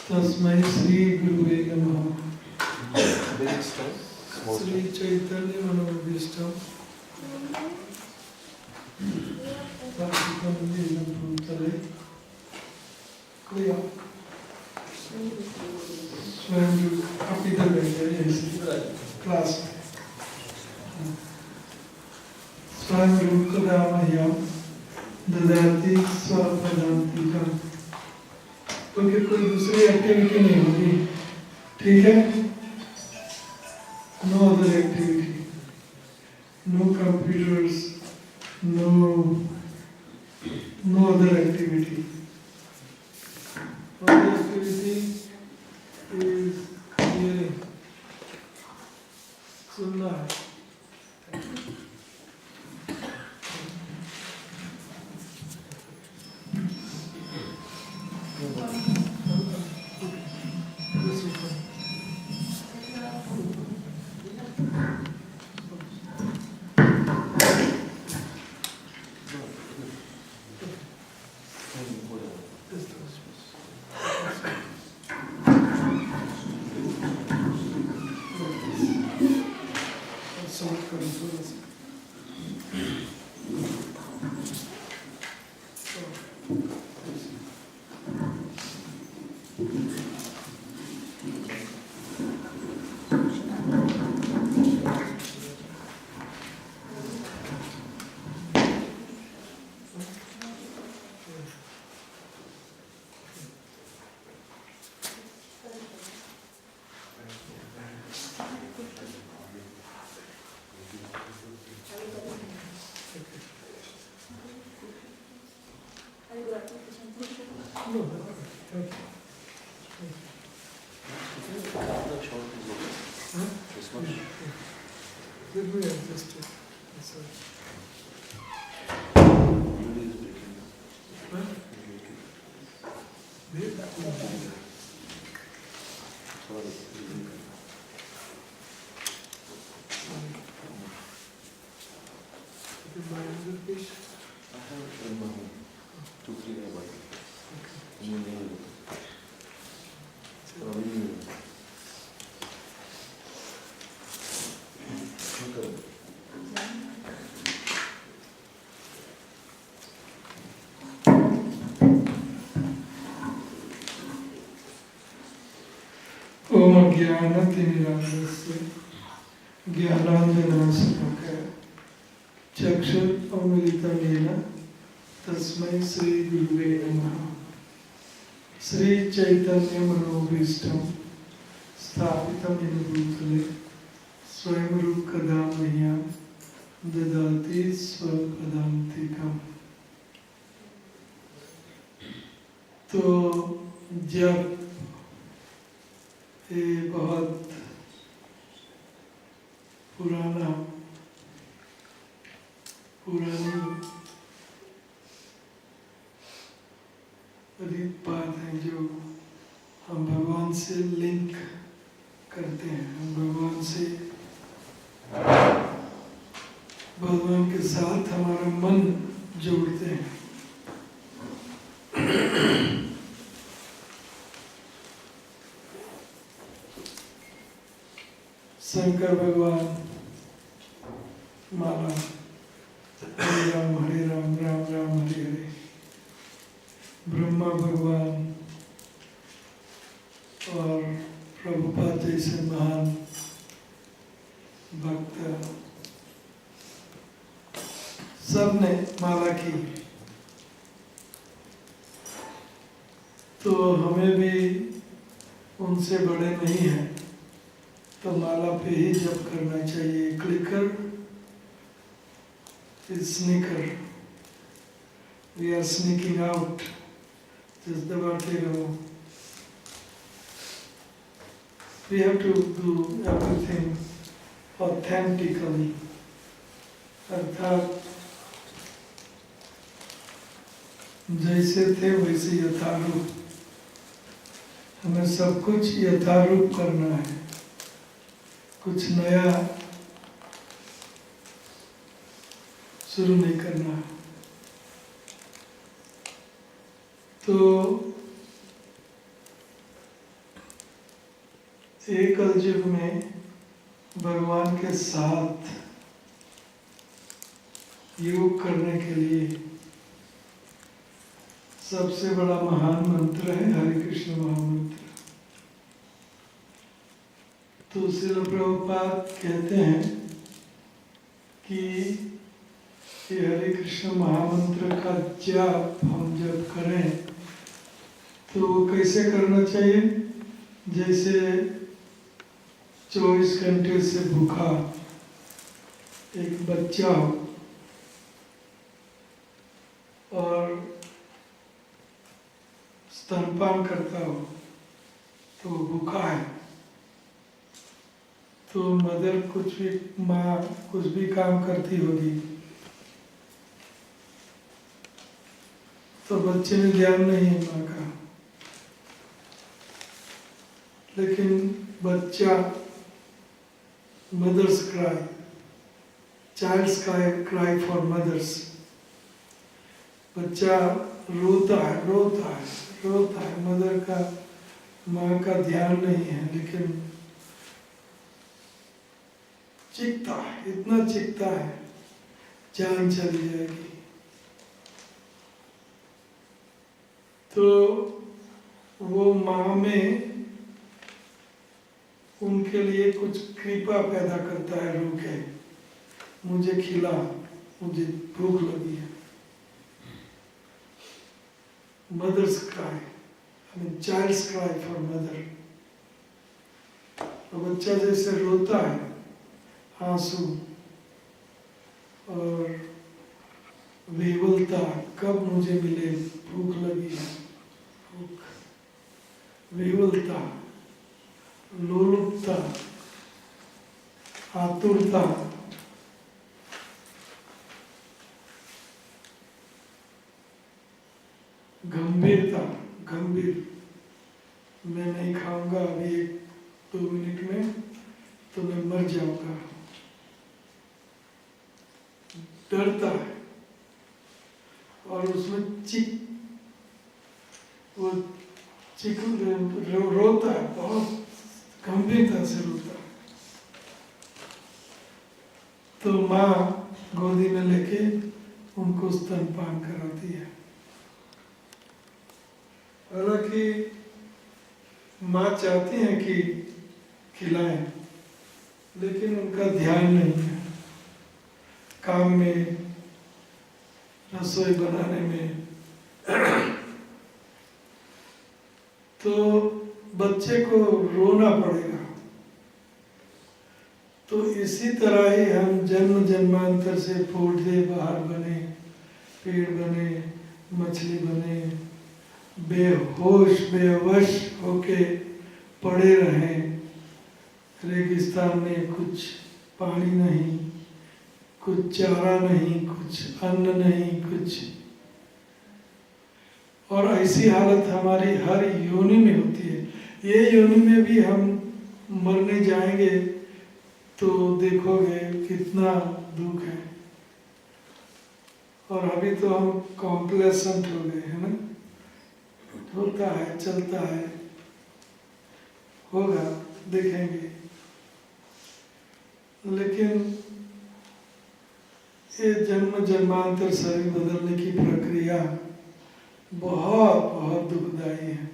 तस्मै श्री गुरुवे नमः। श्री चैतन्य मनोभीष्टं स्थापितं येन भूतले क्रिया स्वयं आप इधर बैठे क्लास में स्वयं रूप कदा मह्यम ददाति स्वपदान्तिकम्। क्योंकि कोई दूसरी एक्टिविटी नहीं होगी, ठीक है? No other activity, no computers, no other activity. Only activity is hearing. सुनना है। ओम अज्ञानतिमिरान्धस्य ज्ञानाञ्जनशलाकया चक्षुरुन्मीलितं येन तस्मै श्री गुरुवे नमः। श्री चैतन्य मनोभीष्टं स्थापितं येन भूतले स्वयं रूप कदा मह्यं ददाति स्वपदान्तिकम्। तो जब ये बहुत पुरानी रीत बात है जो हम भगवान से लिंक करते हैं, हम भगवान के साथ हमारा मन जोड़ते हैं। शंकर भगवान माला हरे राम राम राम हरे हरे। ब्रह्मा भगवान और प्रभुपाद जैसे महान भक्त सब ने माला की, तो हमें भी उनसे बड़े नहीं हैं तो माला पे ही जप करना चाहिए। Clicker sneaker, we are sneaking out, just the word. We have to do everything authentically, अर्थात जैसे थे वैसे यथारूप, हमें सब कुछ यथारूप करना है, कुछ नया शुरू नहीं करना। तो एक कलयुग में भगवान के साथ योग करने के लिए सबसे बड़ा महान मंत्र है हरे कृष्ण महामंत्र। तो श्रील प्रभुपाद कहते हैं कि ये हरे कृष्ण महामंत्र का जाप हम जब करें तो कैसे करना चाहिए? जैसे 24 घंटे से भूखा एक बच्चा हो और स्तनपान करता हो तो भूखा है, तो मदर माँ कुछ भी काम करती होगी तो बच्चे में ध्यान नहीं है माँ का, लेकिन बच्चा mother's cry, child's cry for mothers, बच्चा रोता है, मदर का माँ का ध्यान नहीं है, लेकिन चीखता है, इतना चीखता है जान चली जाएगी। तो वो माँ में उनके लिए कुछ कृपा पैदा करता है, रोके मुझे खिला, मुझे भूख लगी है। Mother's cry, I mean child's cry for mother. तो बच्चा जैसे रोता है आंसू और विवलता, कब मुझे मिले, भूख लगी है, भूख, विवलता, लोलुपता, आतुरता, गंभीरता, गंभीर, मैं नहीं खाऊंगा अभी 1-2 मिनट में तो मैं मर जाऊंगा, डरता है और उसमें रोता है, बहुत गंभीरता से रोता है। तो माँ गोदी में लेके उनको स्तनपान कराती है। हालांकि माँ चाहती है कि खिलाएं, लेकिन उनका ध्यान नहीं है काम में, रसोई बनाने में। तो बच्चे को रोना पड़ेगा। तो इसी तरह ही हम जन्म जन्मांतर से पौधे बाहर बने, पेड़ बने, मछली बने, बेहोश बेवश होके पड़े रहें रेगिस्तान में, कुछ पानी नहीं, कुछ चारा नहीं, कुछ अन्न नहीं, कुछ। और ऐसी हालत हमारी हर योनि में होती है। ये योनि में भी हम मरने जाएंगे तो देखोगे कितना दुख है। और अभी तो हम कॉम्प्लेसेंट हो गए हैं ना, होता है, चलता है, होगा, देखेंगे। लेकिन ये जन्म जन्मांतर शरीर बदलने की प्रक्रिया बहुत बहुत दुखदाई है।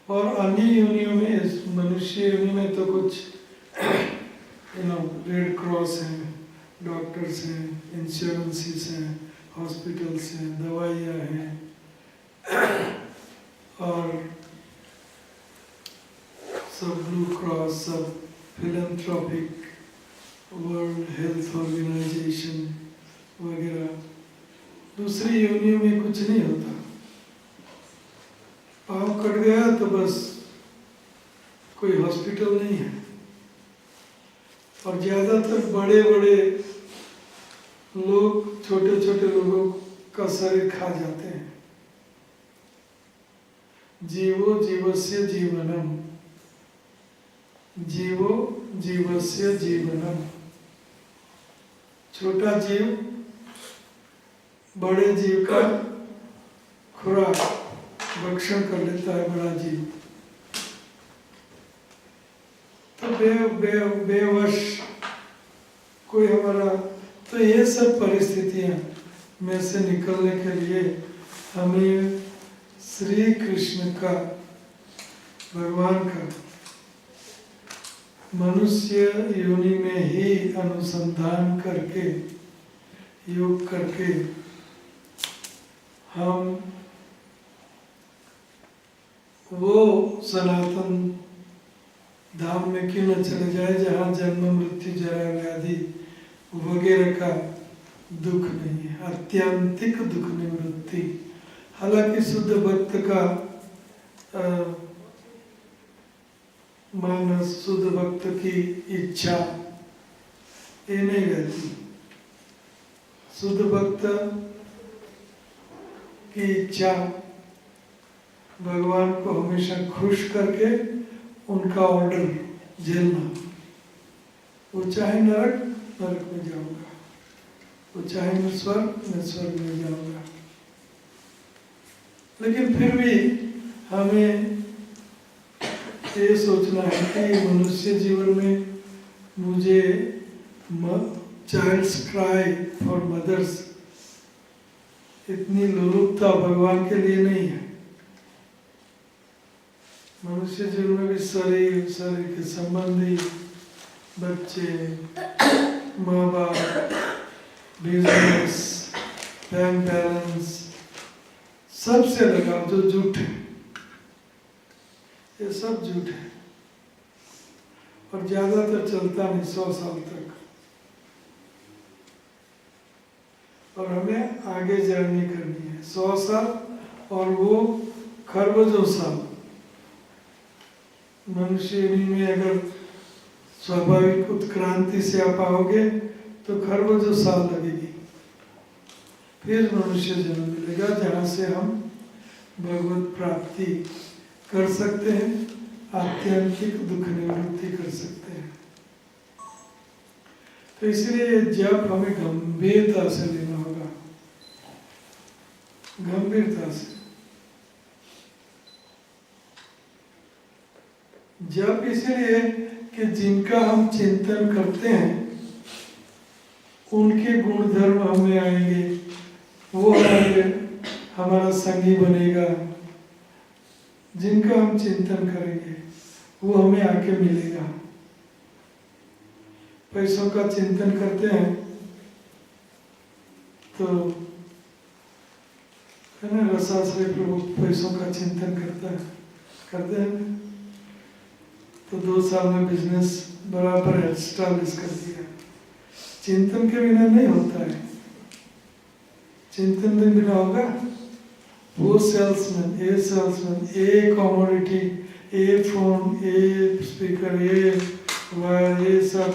और अन्य योनियों में, मनुष्य योनि में तो कुछ रेड क्रॉस है, डॉक्टर्स हैं, इंश्योरेंसेस हैं, हॉस्पिटल्स हैं, दवाइयाँ हैं, और सब ब्लू क्रॉस, सब फिलैंथ्रोपिक, वर्ल्ड हेल्थ ऑर्गेनाइजेशन वगैरह। दूसरी योनियों में कुछ नहीं होता, पाँव कट गया तो बस कोई हॉस्पिटल नहीं है। और ज़्यादातर बड़े बड़े लोग छोटे छोटे लोगों का शरीर खा जाते हैं। जीवो जीवस्य जीवनम, जीवो जीवस्य जीवनम। छोटा जीव बड़े जीव का खुराक भक्षण कर लेता है, बड़ा जीव। तो बेवश कोई हमारा, तो ये सब परिस्थितियां में से निकलने के लिए हमें श्री कृष्ण का, भगवान का मनुष्य योनि में ही अनुसंधान करके, योग करके हम वो सनातन धाम में क्यों न चले जाए जहाँ जन्म मृत्यु जरा व्याधि वगैरह का दुख नहीं है, आत्यंतिक दुख निवृत्ति। हालांकि शुद्ध भक्त का मानस, शुद्ध भक्त की इच्छा ये नहीं रहती। शुद्ध भक्त की इच्छा भगवान को हमेशा खुश करके उनका ऑर्डर झेलना। वो चाहे नरक, नरक में जाऊंगा, वो चाहे मैं स्वर्ग में जाऊंगा। लेकिन फिर भी हमें ये सोचना है कि मनुष्य जीवन में मुझे चाइल्ड्स क्राई फॉर मदर्स इतनी लोलुपता भगवान के लिए नहीं है। मनुष्य जीवन में भी शरीर के संबंधी, बच्चे, माँ बाप, बिजनेस, बैंक बैलेंस, सबसे लगाव जो झूठ है, ये सब झूठ है और ज्यादातर चलता नहीं 100 साल तक। और हमें आगे जर्नी करनी है 100 साल और वो खरबों साल। मनुष्य में अगर स्वाभाविक उत्क्रांति से आप आओगे तो खरबों साल लगेगी, फिर मनुष्य जन्म मिलेगा जहाँ से हम भगवत प्राप्ति कर सकते हैं, आत्यंतिक दुख निवृत्ति कर सकते हैं। तो इसलिए जब हमें गंभीरता से लेना होगा, गंभीरता से। जब इसलिए कि जिनका हम चिंतन करते हैं उनके गुण धर्म हमें आएंगे, वो हमारा संगी बनेगा। जिनका हम चिंतन करेंगे वो हमें आके मिलेगा। पैसों का चिंतन करते हैं तो है ना, रसाश्रय प्रभु पैसों का चिंतन करते हैं तो 2 साल में बिजनेस बराबर एस्टैब्लिश कर दिया। चिंतन के बिना नहीं होता है, चिंतन के बिना होगा। वो salesman, A commodity, A phone, a speaker, a wire, ये सब।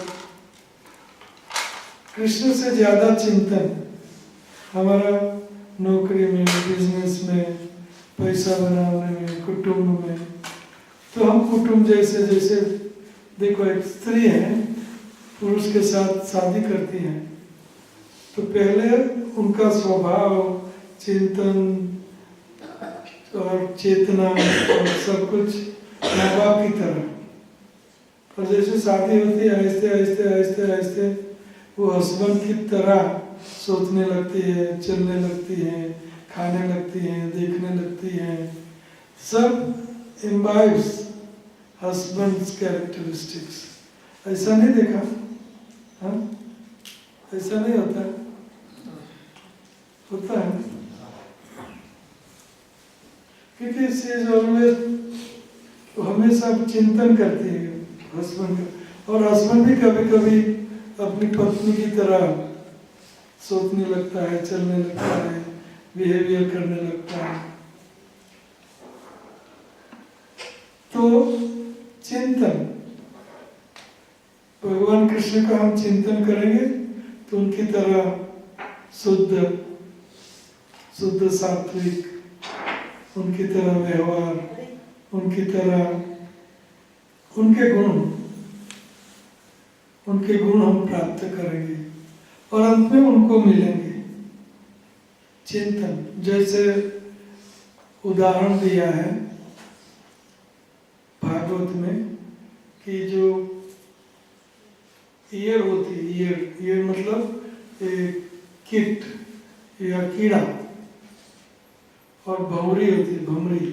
कृष्ण से ज्यादा चिंतन हमारा नौकरी में, बिजनेस में, पैसा बनाने में, कुटुंब में। तो हम कुटुंब जैसे देखो, एक स्त्री है, पुरुष के साथ शादी करती है तो पहले उनका स्वभाव, चिंतन और चेतना और सब कुछ माँ बाप की तरह। और जैसे शादी होती है आहिस्ते आहिस्ते आहिस्ते आहिस्ते वो हस्बैंड की तरह सोचने लगती है, चलने लगती है, खाने लगती है, देखने लगती है। सब इम्बाइब्स हस्बैंड्स कैरेक्टरिस्टिक्स। ऐसा नहीं देखा? हाँ, ऐसा नहीं होता है क्योंकि शी इज ऑलवेज, हमेशा चिंतन करती है हस्बैंड का। और हस्बैंड भी कभी कभी अपनी पत्नी की तरह सोचने लगता है, चलने लगता है, बिहेवियर करने लगता है। तो चिंतन, भगवान कृष्ण का हम चिंतन करेंगे तो उनकी तरह शुद्ध सात्विक, उनकी तरह व्यवहार, उनकी तरह उनके गुण हम प्राप्त करेंगे और अंत में उनको मिलेंगे। चिंतन, जैसे उदाहरण दिया है भागवत में कि जो ईयर होती है, ईयर मतलब कीट या कीड़ा, और भौरी होती है, भमरी,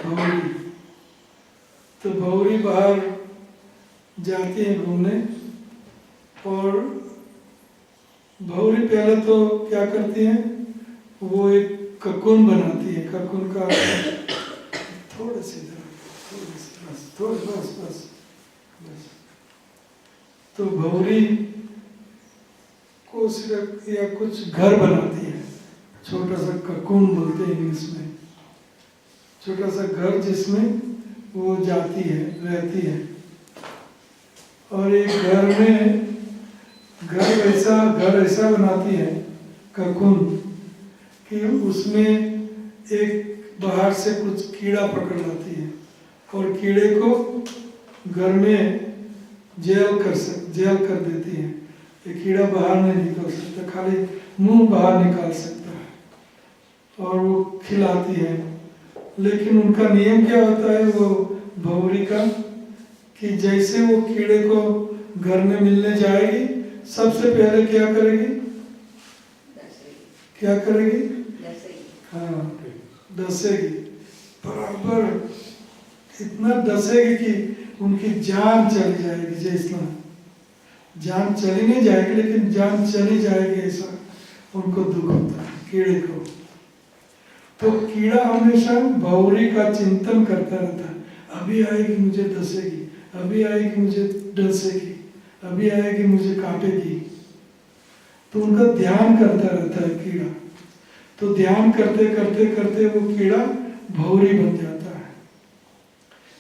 भौरी। तो भौरी बाहर जाती है घूमने, और भौरी पहले तो क्या करती है, वो एक ककुन बनाती है। ककुन का थोड़े से बस, थोड़े बस बस बस। तो भौरी को सिर्फ या कुछ घर बनाती है, छोटा सा ककुन बोलते हैं इंग्लिश में, छोटा सा घर जिसमें वो जाती है, रहती है। और एक घर ऐसा बनाती है ककुन कि उसमें एक बाहर से कुछ कीड़ा पकड़ लाती है, और कीड़े को घर में जेल कर देती है। ये कीड़ा बाहर नहीं निकल सकता, खाली मुंह बाहर निकाल सकता है, और वो खिलाती है। लेकिन उनका नियम क्या होता है वो भौरी का, कि जैसे वो कीड़े को घर में मिलने जाएगी, सबसे पहले क्या करेगी, क्या करेगी, हाँ डसेगी, बराबर इतना डसेगी कि उनकी जान चली जाएगी। जैसा जान चली नहीं जाएगी, लेकिन जान चली जाएगी, ऐसा उनको दुख होता है कीड़े को। तो कीड़ा हमेशा भौरी का चिंतन करता रहता है, अभी आएगी मुझे डसेगी, अभी आएगी मुझे डसेगी, अभी आएगी मुझे काटेगी। तो उनका ध्यान करता रहता है कीड़ा। तो ध्यान करते करते करते वो कीड़ा भौरी बन जाता है।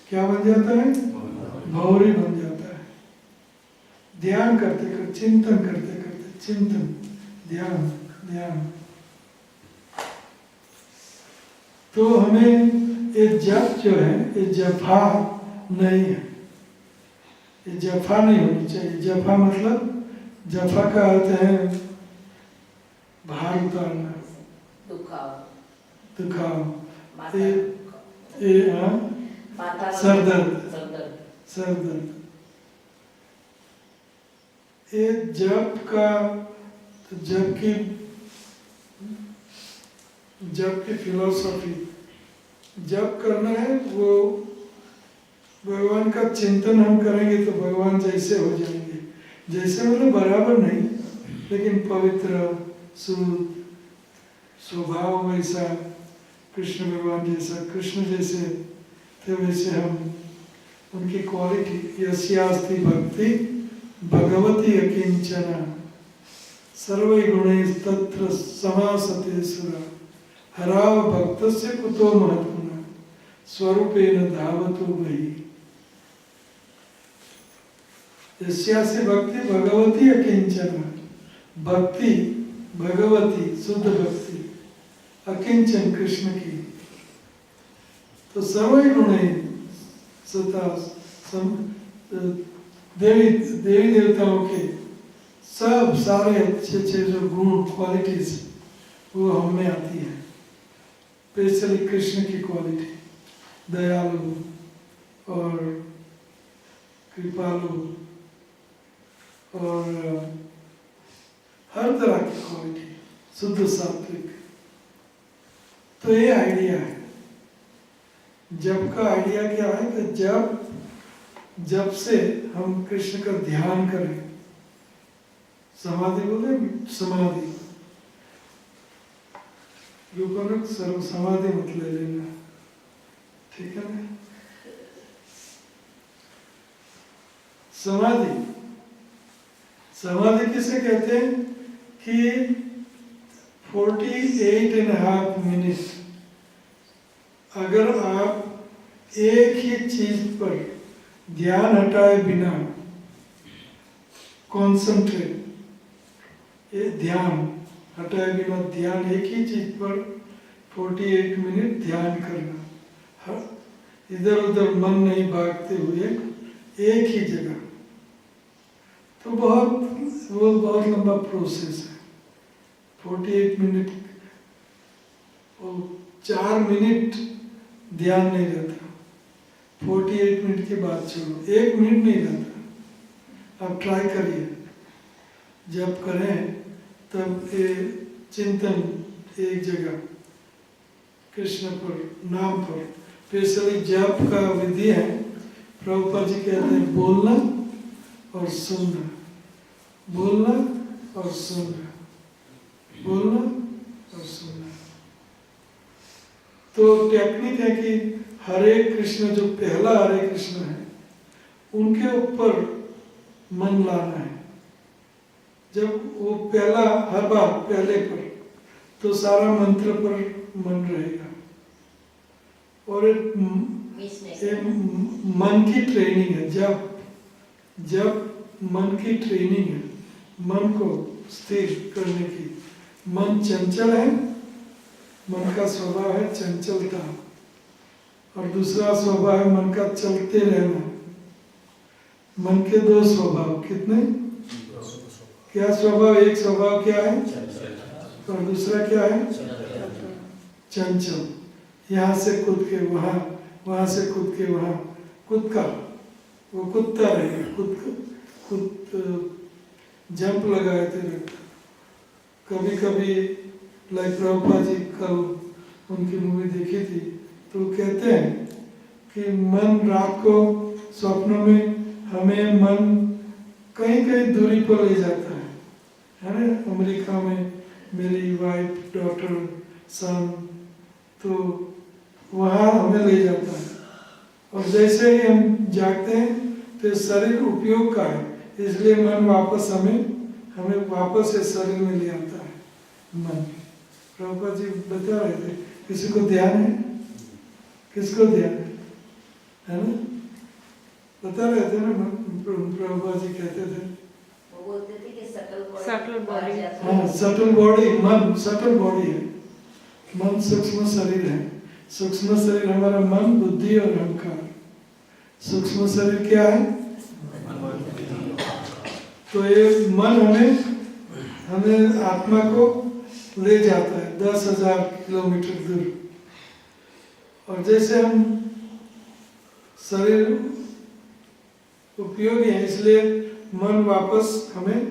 क्या बन जाता है, भौरी बन जाता है। ध्यान करते करते, चिंतन करते करते, चिंतन, ध्यान, ध्यान। तो हमें ये जप जो है, ये जफा नहीं है, ये जफा नहीं होनी चाहिए। जफा मतलब, जफा का अर्थ है भार उतारना, दुखाव, सरदर्द। ये जप का, तो जप की फिलॉसफी, जप करना है वो भगवान का चिंतन हम करेंगे तो भगवान जैसे हो जाएंगे। जैसे मतलब बराबर नहीं, लेकिन पवित्र, शुद्ध स्वभाव वैसा, कृष्ण भगवान जैसा, कृष्ण जैसे थे वैसे हम, उनकी क्वालिटी। यस्यास्ति भक्ति भगवती अकिंचना सर्वैर्गुणैस्तत्र समासते सुरा हराव भक्तस्य कुतो महत्त्वना स्वरूपेण धावतो मयि। यस्यास्ति भक्ति भगवती अकिंचना, भक्ति भगवती शुद्ध भक्ति, अकिंचन कृष्ण की। तो सर्वैर्गुणै सता देवी देवताओं के सब सारे अच्छे अच्छे जो गुण, क्वालिटीज वो हम में आती है। स्पेशली कृष्ण की क्वालिटी, दयालु और कृपालु और हर तरह की क्वालिटी, शुद्ध सात्विक। तो ये आइडिया है। जप का आइडिया क्या है कि जब से हम कृष्ण का ध्यान करें, समाधि बोले, समाधि रूपक सर्व समाधि मत ले लेना, ठीक है ना। समाधि किसे कहते हैं कि 48.5 मिनट अगर आप एक ही चीज पर ध्यान हटाए बिना, कॉन्सेंट्रेट, ये ध्यान हटाए बिना ध्यान, एक ही चीज पर 48 मिनट ध्यान करना, इधर उधर मन नहीं भागते हुए एक ही जगह, तो बहुत लंबा प्रोसेस है। 48 मिनट, 4 मिनट ध्यान नहीं रहता, 48 मिनट के बाद छोड़ो, 1 मिनट नहीं रहता, आप ट्राई करिए, जब करें तब ये चिंतन एक जगह कृष्ण पर, नाम पर, स्पेशली जप का विधि है। प्रभुपाद जी कहते हैं बोलना और सुनना, बोलना और सुनना, बोलना और सुनना। तो टेक्निक है कि हरे कृष्ण, जो पहला हरे कृष्ण है उनके ऊपर मन लाना है। जब वो पहला हर बार पहले पर, तो सारा मंत्र पर मन रहेगा। और ये मन की ट्रेनिंग है। जब मन की ट्रेनिंग है, मन को स्थिर करने की। मन चंचल है, मन का स्वभाव है चंचलता, और दूसरा स्वभाव है मन का चलते रहना। मन के दो स्वभाव, कितने? क्या स्वभाव? एक स्वभाव क्या है और दूसरा क्या है? चंचल। यहाँ से कूद के वहाँ, वहाँ से कूद के वहाँ, कूद का वो कूदता रहेगा, कूद जंप लगाए थे। कभी कभी लाइक प्रभुपाद जी कल उनकी मूवी देखी थी, तो कहते हैं कि मन रात को स्वप्नों में हमें मन कहीं कहीं दूरी पर ले जाता है ना। अमेरिका में मेरी वाइफ, डॉटर, सन, तो वहाँ हमें ले जाता है। और जैसे ही हम जागते हैं तो शरीर उपयोग का है, इसलिए मन वापस हमें वापस इस शरीर में ले आता है। मन, प्रभुपाद जी बता रहे थे, किसी को ध्यान है? किसको ध्यान है ना? बता रहे थे ना, प्रभुपाद जी कहते थे, वो बोलते थे कि सटल बॉडी। हाँ, सटल बॉडी। मन सटल बॉडी है, मन सूक्ष्म शरीर है। सूक्ष्म शरीर हमारा मन, बुद्धि और अहंकार। सूक्ष्म शरीर क्या है? तो ये मन हमें आत्मा को ले जाता है 10,000 किलोमीटर दूर। और जैसे हम शरीर उपयोगी है, इसलिए मन वापस हमें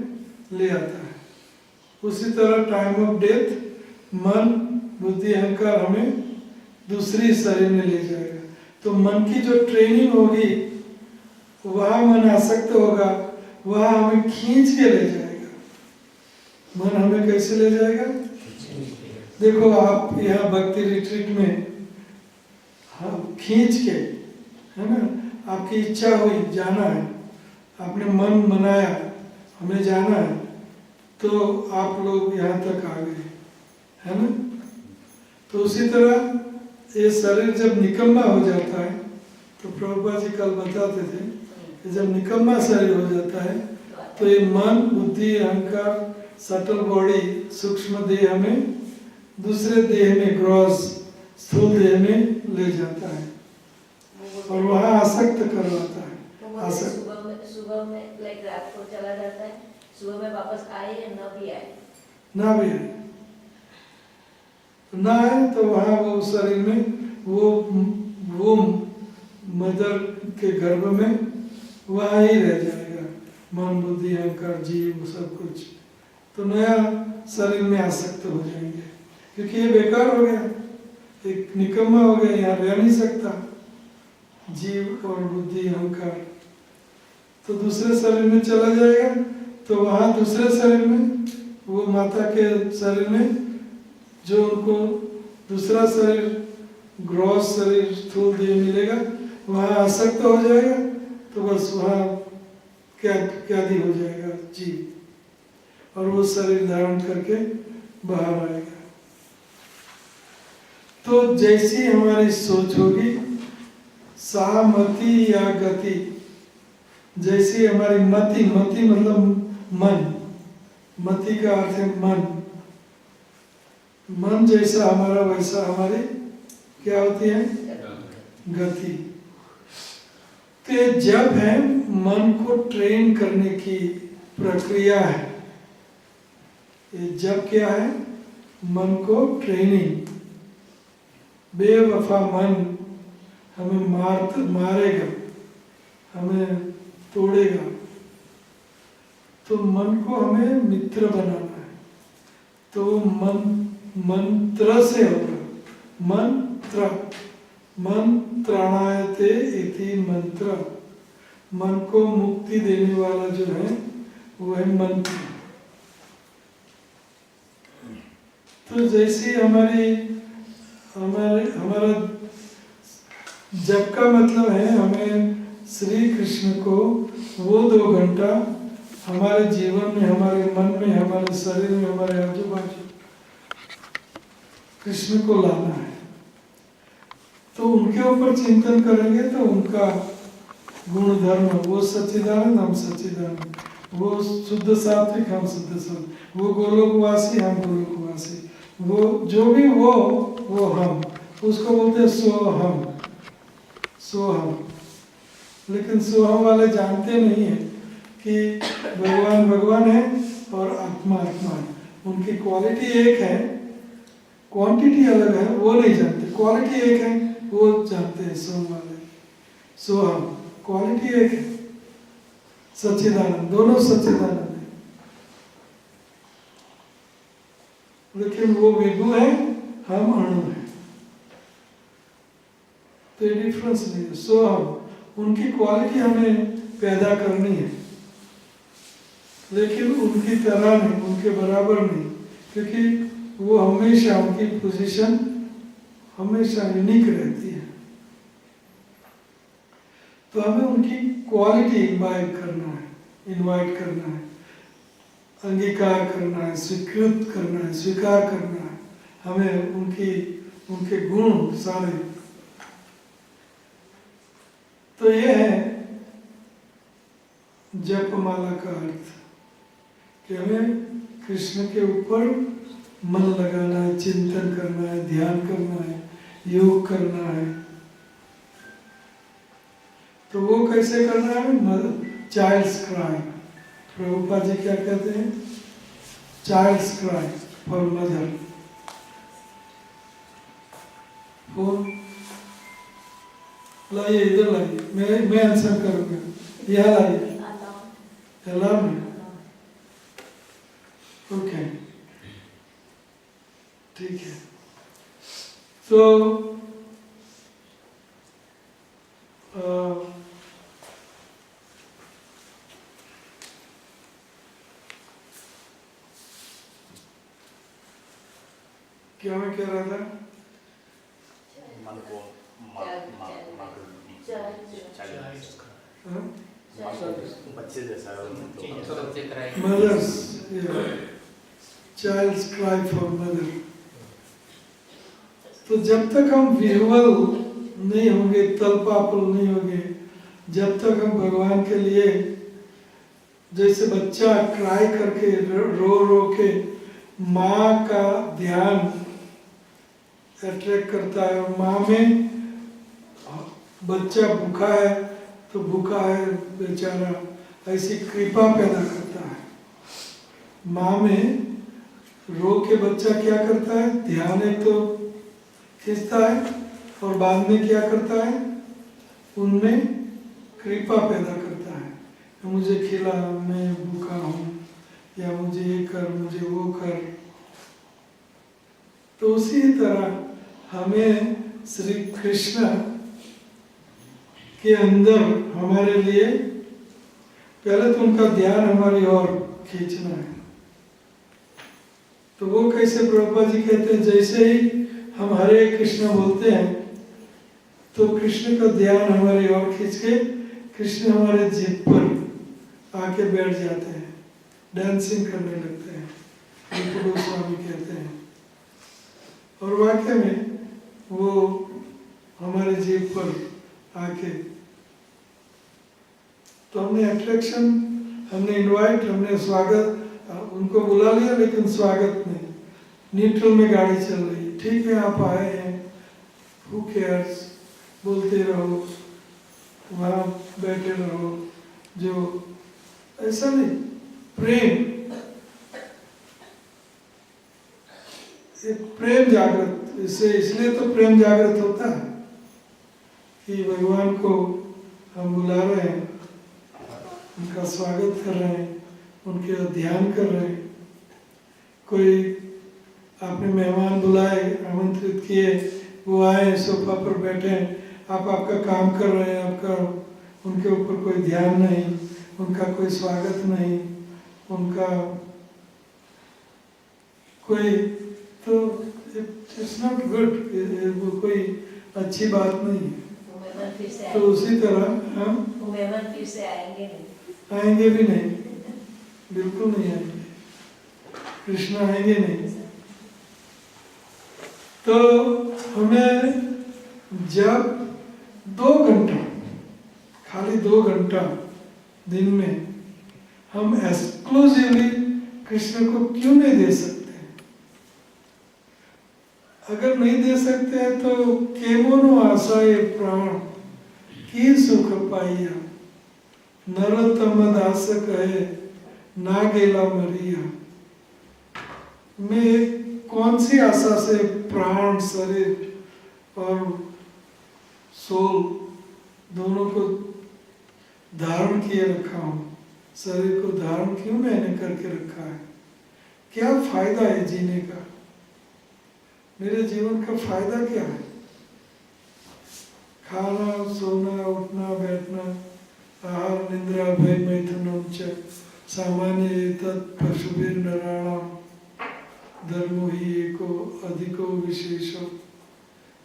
ले आता है। उसी तरह टाइम ऑफ डेथ मन, बुद्धि, अहंकार हमें दूसरी शरीर में ले जाएगा। तो मन की जो ट्रेनिंग होगी, वहाँ मन आसक्त होगा, वहाँ हमें खींच के ले जाएगा। मन हमें कैसे ले जाएगा? देखो आप यहाँ भक्ति रिट्रीट में, हाँ, खींच के, है ना, आपकी इच्छा हुई जाना है, आपने मन बनाया हमें जाना है, तो आप लोग यहाँ तक आ गए, है ना। तो उसी तरह ये शरीर जब निकम्मा हो जाता है, तो प्रभुपाद जी कल बताते थे कि जब निकम्मा शरीर हो जाता है तो ये मन, बुद्धि, अहंकार, सटल बॉडी, सूक्ष्म देह हमें दूसरे देह में, ग्रॉस स्थूल देह में ले जाता है और वहाँ आसक्त करवाता है। आसक्त सुबह में लाइक रात को चला जाता है, सुबह में वापस आए या न भी आए, ना भी आए, ना आए तो वहाँ वो शरीर में वो मदर के गर्भ में वहाँ ही रह जाएगा, मन, बुद्धि, अहंकार, जीव, सब कुछ। तो नया शरीर में आसक्त हो जाएंगे, क्योंकि ये बेकार हो गया, एक निकम्मा हो गया, यहाँ रह नहीं सकता जीव और बुद्धि, अहंकार। तो दूसरे शरीर में चला जाएगा, तो वहाँ दूसरे शरीर में, वो माता के शरीर में, जो उनको दूसरा शरीर, ग्रॉस शरीर, स्थूल देह मिलेगा, वहाँ आसक्त हो जाएगा। तो बस वहाँ कैदी हो जाएगा जीव, और वो शरीर धारण करके बाहर आएगा। तो जैसी हमारी सोच होगी, सामति या गति, जैसी हमारी मति मतलब मन, मति का अर्थ है मन जैसा हमारा वैसा हमारी क्या होती है? गति। तो ये जब है मन को ट्रेन करने की प्रक्रिया है। ये जब क्या है? मन को ट्रेनिंग। बेवफा मन हमें मारेगा, हमें तोड़ेगा, तो मन को हमें मित्र बनाना है। तो मंत्र से होगा, मंत्राणायते इति मंत्र। मन को मुक्ति देने वाला जो है वो है मंत्र। तो जैसे हमारा जप का मतलब है हमें श्री कृष्ण को वो 2 घंटा हमारे जीवन में, हमारे मन में, हमारे शरीर में, हमारे आजू बाजू कृष्ण को लाना है। तो उनके ऊपर चिंतन करेंगे तो उनका गुण धर्म, वो सच्चिदानंद हम सच्चिदानंद, वो शुद्ध सात्विक हम शुद्ध सात्विक, वो गोलोकवासी हम गोलोकवासी, वो जो भी वो हम, उसको बोलते हैं सोहम। लेकिन सोहम वाले जानते नहीं है कि भगवान है और आत्मा है। उनकी क्वालिटी एक है, क्वांटिटी अलग है, वो नहीं जानते। क्वालिटी एक है वो जानते हैं सोहम वाले। सोहम क्वालिटी एक है, सच्चिदानंद, दोनों सच्चिदानंद है। लेकिन वो विभु है, हम अणु है, तो ये डिफरेंस नहीं है। सोहम उनकी क्वालिटी हमें पैदा करनी है, लेकिन उनकी तरह नहीं, उनके बराबर नहीं, क्योंकि वो हमेशा, उनकी पोजीशन हमेशा यूनिक रहती है। तो हमें उनकी क्वालिटी इनवाइट करना है, अंगीकार करना है, स्वीकृत करना है, स्वीकार करना है। हमें उनके गुण सारे। तो ये है जपमाला का अर्थ कि हमें कृष्ण के ऊपर मन लगाना है, चिंतन करना है, ध्यान करना है, योग करना है। तो वो कैसे करना है? Child's cry. प्रभुपाद जी क्या कहते हैं? Child's cry for mother. लाइए, इधर लाइए, मैं आंसर करूंगा। यह लाइए, अलार्म है। ओके, ठीक है। तो क्या मैं कह रहा था? मन को बच्चे जैसा mother's, child's cry for mother. तो जब तक हम विजुअल नहीं होंगे, तलपापल नहीं होंगे, जब तक हम भगवान के लिए, जैसे बच्चा क्राई करके रो के माँ का ध्यान अट्रैक्ट करता है, और माँ में बच्चा भूखा है तो भूखा है बेचारा, ऐसी कृपा पैदा करता है। माँ में रो के बच्चा क्या करता है? ध्यान एक तो खींचता है, और बाद में क्या करता है? उनमें कृपा पैदा करता है, मुझे खिला, मैं भूखा हूँ, या मुझे ये कर, मुझे वो कर। तो उसी तरह हमें श्री कृष्ण के अंदर हमारे लिए पहले तो उनका ध्यान हमारी ओर खींचना है। तो वो कैसे? प्रभुपाद जी कहते हैं जैसे ही हम हरे कृष्ण बोलते हैं तो कृष्ण का ध्यान हमारी ओर खींच के कृष्ण हमारे जीभ पर आके बैठ जाते हैं, डांसिंग करने लगते हैं, रूप गोस्वामी कहते हैं। और वाक्य में वो हमारे जीभ पर आके, तो हमने अट्रैक्शन, हमने इनवाइट, हमने स्वागत, उनको बुला लिया, लेकिन स्वागत नहीं, न्यूट्रल में गाड़ी चल रही है। ठीक है, आप आए हैं, हु केयर्स, बोलते रहो, वहाँ बैठे रहो, जो ऐसा नहीं। प्रेम, प्रेम जागृत, इसलिए तो प्रेम जागृत होता है कि भगवान को हम बुला रहे हैं, उनका स्वागत कर रहे हैं, उनके ध्यान कर रहे हैं। कोई आपने मेहमान बुलाए, आमंत्रित किए, वो आए, सोफा पर बैठे, आप आपका काम कर रहे हैं, आपका उनके ऊपर कोई ध्यान नहीं, उनका कोई स्वागत नहीं, उनका कोई, तो इट्स नॉट गुड, वो कोई अच्छी बात नहीं है। वो मेहमान फिर से तो आएंगे, उसी तरह हम वो मेहमान फिर से आएंगे नहीं। आएंगे भी नहीं, बिल्कुल नहीं आएंगे, कृष्ण आएंगे नहीं। तो हमें जब 2 घंटा, खाली 2 घंटा दिन में हम एक्सक्लूसिवली कृष्ण को क्यों नहीं दे सकते? अगर नहीं दे सकते हैं तो केमोनो आशाए प्राण की सुख पाइया, नरोत्तम दास कहे ना गेला मरिया। मैं कौन सी आशा से प्राण, शरीर और सोल दोनों को धारण किए रखा हूँ? शरीर को धारण क्यों मैंने करके रखा है? क्या फायदा है जीने का? मेरे जीवन का फायदा क्या है? खाना, सोना, उठना, बैठना, आहार, निद्रा, भय, मैथुनम च सामान्य एतत् पशुभिर नराणाम धर्मो ही एको अधिको विशेषो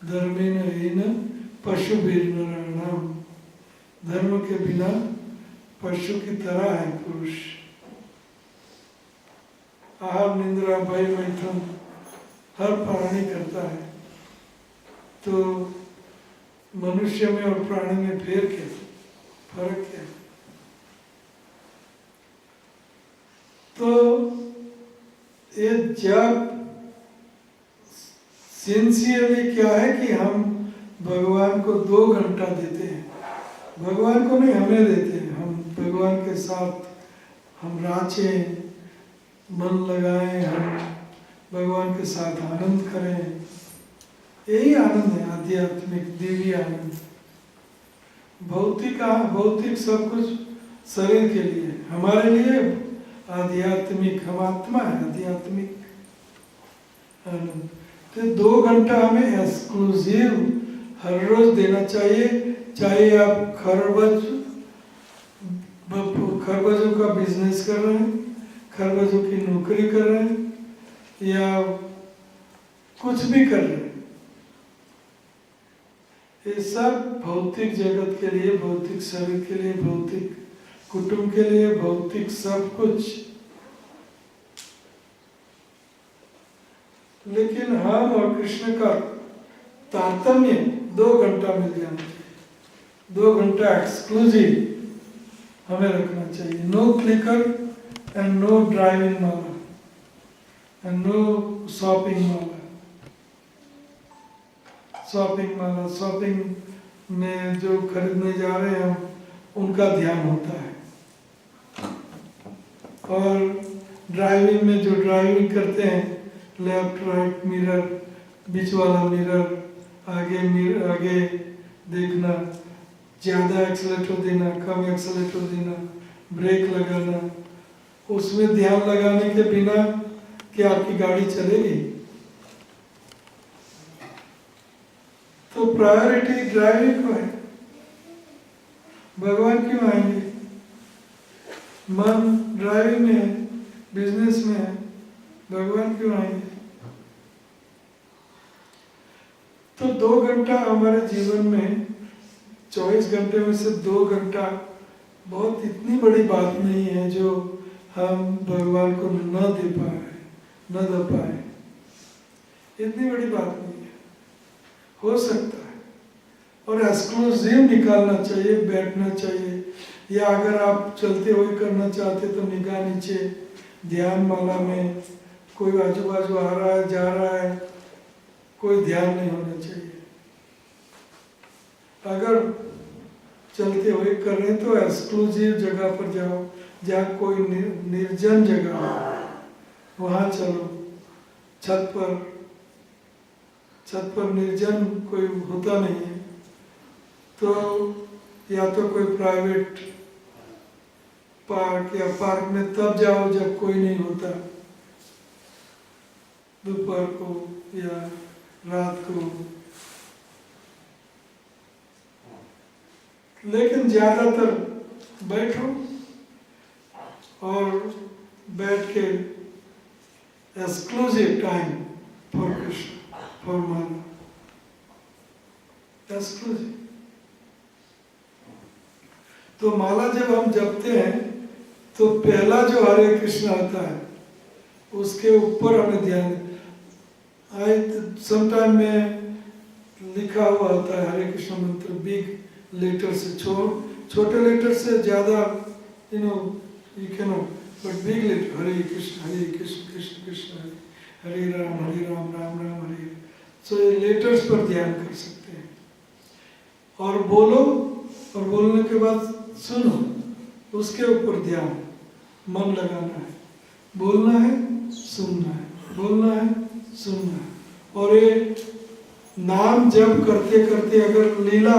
धर्मेण हीन पशुभिर नराणाम। धर्म के बिना पशु की तरह है पुरुष। आहार, निद्रा, भय, मैथुन हर प्राणी करता है, तो मनुष्य में और प्राणी में फेर क्या, फर्क क्या? तो ये जब सिंसियरली क्या है कि हम भगवान को 2 घंटा देते हैं, भगवान को नहीं हमें देते हैं, हम भगवान के साथ हम राचें, मन लगाएं, हम भगवान के साथ आनंद करें। यही आनंद है, आध्यात्मिक दिव्य आनंद। भौतिक सब कुछ शरीर के लिए, हमारे लिए आध्यात्मिक, हम आत्मा है, आध्यात्मिक आनंद। तो 2 घंटा हमें एक्सक्लूसिव हर रोज देना चाहिए, चाहे आप खरबजों का बिजनेस कर रहे हैं, खरबजों की नौकरी कर रहे हैं, या कुछ भी कर रहे हैं। ये सब भौतिक जगत के लिए, भौतिक शरीर के लिए, भौतिक कुटुंब के लिए, भौतिक सब कुछ। लेकिन हम और कृष्ण का तारतम्य 2 घंटा मिल जाना चाहिए। 2 घंटा एक्सक्लूसिव हमें रखना चाहिए। No clicker and no driving माला एंड नो शॉपिंग माला। शॉपिंग में जो खरीदने जा रहे हैं हम, उनका ध्यान होता है, और ड्राइविंग में जो ड्राइविंग करते हैं, लेफ्ट राइट मिरर, बीच वाला मिरर, आगे देखना, ज़्यादा एक्सीलेटर देना, कम एक्सीलेटर देना, ब्रेक लगाना, उसमें ध्यान लगाने के बिना क्या आपकी गाड़ी चलेगी? तो प्रायोरिटी ड्राइविंग को है। भगवान क्यों आएंगे? मन ड्राइविंग में है, बिजनेस में है, भगवान क्यों आएंगे? तो 2 घंटा हमारे जीवन में, 24 घंटे में से 2 घंटा बहुत इतनी बड़ी बात नहीं है जो हम भगवान को न दे पाए। इतनी बड़ी बात नहीं है, हो सकता है। और एक्सक्लूसिव निकालना चाहिए, बैठना चाहिए, या अगर आप चलते हुए करना चाहते तो निगाह नीचे ध्यान माला में, कोई आजू बाजू आ रहा है, जा रहा है, कोई ध्यान नहीं होना चाहिए। अगर चलते हुए कर रहे तो एक्सक्लूसिव जगह पर जाओ, जहाँ कोई निर्जन जगह हो, वहाँ चलो। छत पर निर्जन कोई होता नहीं है, तो या तो कोई प्राइवेट पार्क या पार्क में तब जाओ जब कोई नहीं होता, दोपहर को या रात को। लेकिन ज्यादातर बैठो और बैठ के exclusive time for Krishna, for Mala, exclusive. तो माला जब हम जपते हैं तो पहला जो हरे कृष्ण आता है उसके ऊपर हमें ध्यान, समटाइम में लिखा हुआ होता है हरे कृष्ण मंत्र बिग लेटर से, छोटे लेटर से ज्यादा you cannot, but big letter Hare Krishna Krishna Krishna Hare Ram Ram Ram Hare. So ये लेटर्स पर ध्यान कर सकते हैं। और बोलो, और बोलने के बाद सुनो, उसके ऊपर ध्यान, मन लगाना है, बोलना है सुनना है, बोलना है सुनना है। और ये नाम जप करते करते अगर लीला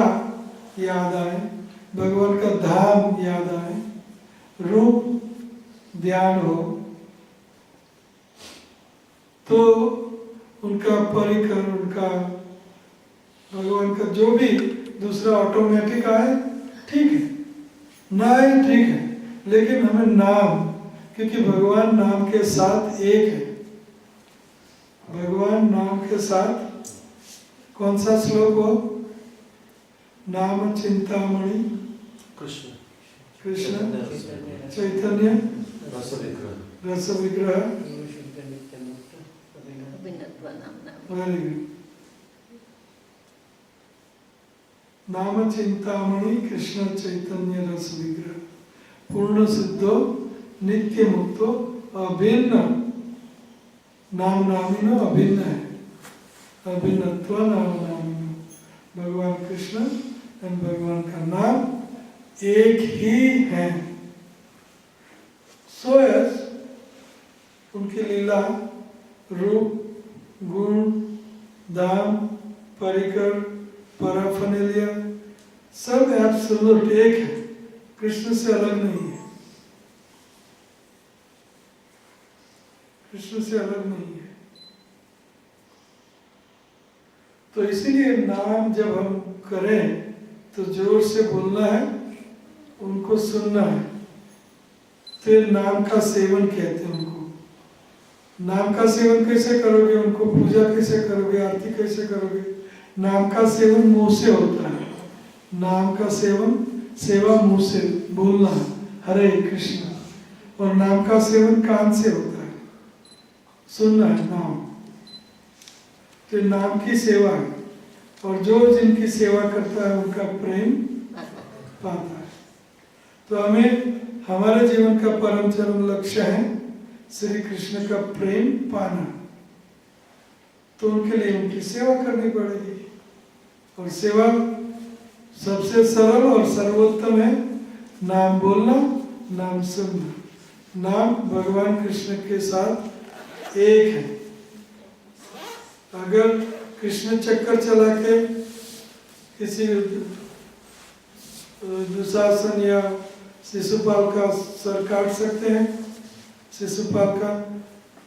याद आए, भगवान का धाम याद आए, रूप ध्यान हो, तो उनका परिकर, उनका भगवान का जो भी दूसरा ऑटोमेटिक आए ठीक है, ना आए ठीक है, लेकिन हमें नाम, क्योंकि भगवान नाम के साथ एक है। भगवान नाम के साथ, कौन सा श्लोक हो? नाम चिंतामणि कृष्ण कृष्ण चैतन्य रस विग्रह। Very good. नाम चिंतामणि कृष्ण चैतन्य रस विग्रह, पूर्ण सिद्धो नित्य मुक्तो अभिन्न, नाम नामिनो अभिन्न है, अभिन्नत्व नाम नामिनो। भगवान कृष्ण एंड भगवान का नाम एक ही है। सो एज उनकी लीला, रूप, गुण, दाम, परिकर, पैराफर्नेलिया सब एब्सोल्यूट एक है, कृष्ण से अलग नहीं है, कृष्ण से अलग नहीं है। तो इसीलिए नाम जब हम करें तो जोर से बोलना है, उनको सुनना है। तो नाम का सेवन कहते हैं उनको। नाम का सेवन कैसे करोगे? उनको पूजा कैसे करोगे? आरती कैसे करोगे? नाम का सेवन मुंह से होता है। नाम का सेवन, सेवा मुंह से बोलना है हरे कृष्ण, और नाम का सेवन कान से होता है, सुनना है नाम। तो नाम की सेवा है, और जो जिनकी सेवा करता है उनका प्रेम पाता है। तो हमें, हमारे जीवन का परम चरम लक्ष्य है श्री कृष्ण का प्रेम पाना। तो उनके लिए उनकी सेवा करनी पड़ेगी, और सेवा सबसे सरल और सर्वोत्तम है नाम बोलना, नाम सुनना। नाम भगवान कृष्ण के साथ एक है। अगर कृष्ण चक्कर चला के किसी दुशासन या शिशुपाल का सर काट सकते हैं, शिशुपाल का,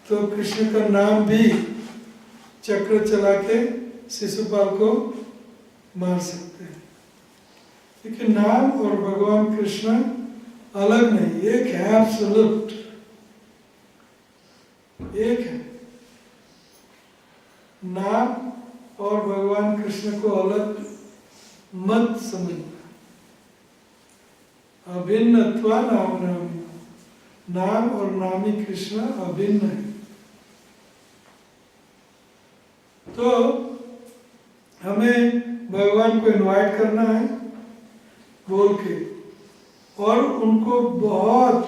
तो कृष्ण का नाम भी चक्र चला के शिशुपाल को मार सकते हैं। क्योंकि नाम और भगवान कृष्ण अलग नहीं, एक है, एब्सोल्यूट एक है। नाम और भगवान कृष्ण को अलग मत समझना। अभिन्नत्वा नाम नामी, नाम और नामी कृष्ण अभिन्न है। तो हमें भगवान को इनवाइट करना है बोल के, और उनको बहुत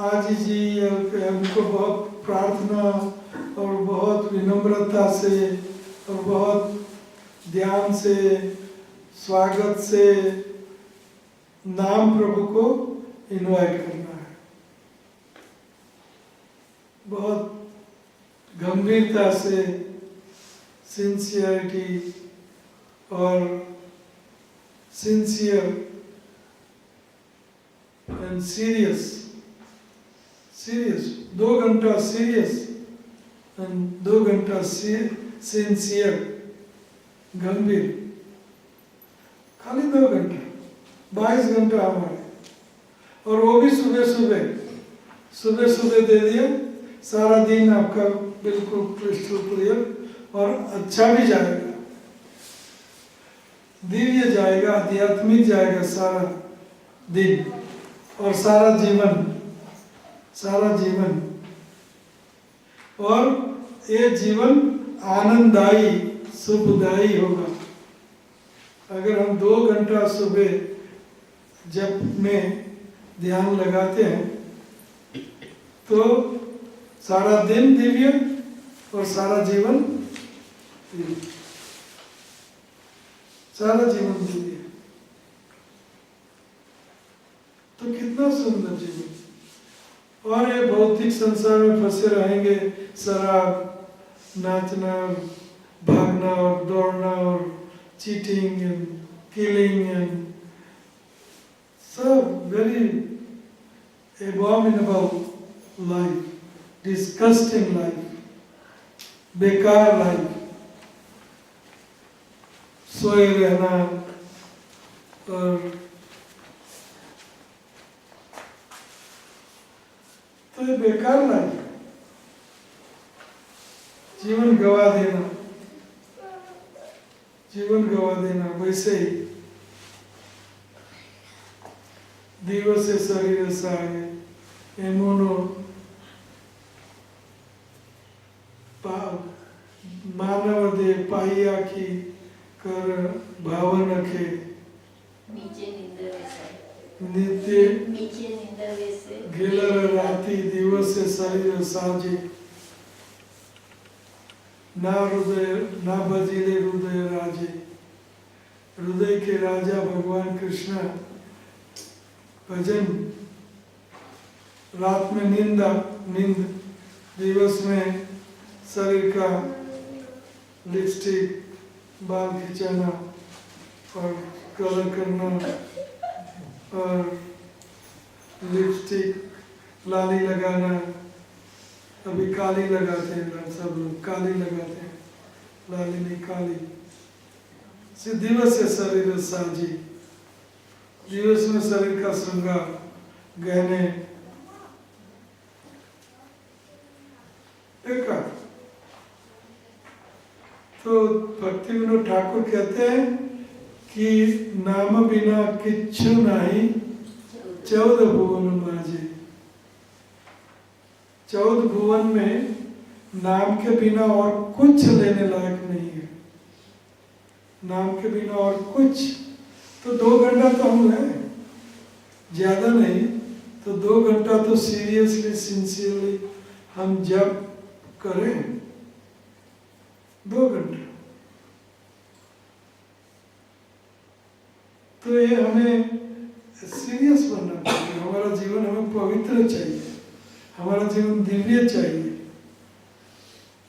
आजीजी, उनको बहुत प्रार्थना और बहुत विनम्रता से और बहुत ध्यान से, स्वागत से नाम प्रभु को इनवाइट करना है। बहुत गंभीरता से, सिंसियरिटी और सिंसियर and serious. 2 घंटा serious and 2 घंटा sincere, गंभीर. खाली 2 घंटा, 22 घंटा हमारे. और वो भी सुबह दे दिया. सारा दिन आपका बिल्कुल क्रिस्टल क्लियर और अच्छा भी जाएगा, दिव्य जाएगा, आध्यात्मिक जाएगा सारा दिन और सारा जीवन. और ये जीवन आनंददायी सुखदायी होगा. अगर हम 2 घंटा सुबह जप में ध्यान लगाते हैं तो सारा दिन दिव्य और सारा जीवन दिव्य. तो कितना सुंदर जीवन. और ये भौतिक संसार में फंसे रहेंगे, शराब, नाचना, भागना और दौड़ना और चीटिंग एंड किलिंग एंड सब very abominable life, disgusting life, बेकार लाइफ. सोए रहना और तो ये बेकार लाइफ. जीवन गवा देना. वैसे ही दिवस से शरीर साए एमोनो मानव दे पाइया की कर भावन के नित्य घेलर राती दिवस से शरीर साजे. ना बजिले हृदय राजे. हृदय के राजा भगवान कृष्ण भजन. रात में नींद, दिवस में शरीर का लिपस्टिक, बाल खिंचाना और कलर करना और लिपस्टिक, लाली लगाना. अभी काली लगाते हैं सब लोग, काली लगाते हैं, लाली नहीं काली. दिवस से शरीर साजी. दिवस में शरीर का श्रृंगार, गहने. देखा तो भक्ति विनोद ठाकुर कहते हैं कि नाम बिना किच्छु नहीं 14 भुवन माजे. 14 भुवन में नाम के बिना और कुछ लेने लायक नहीं है. नाम के बिना और कुछ. तो 2 घंटा तो हम हैं, ज्यादा नहीं, तो 2 घंटा तो सीरियसली सिंसियरली हम जब करें. 2 घंटा तो ये हमें सीरियस बनना चाहिए. हमारा जीवन हमें पवित्र चाहिए, हमारा जीवन दिव्य चाहिए.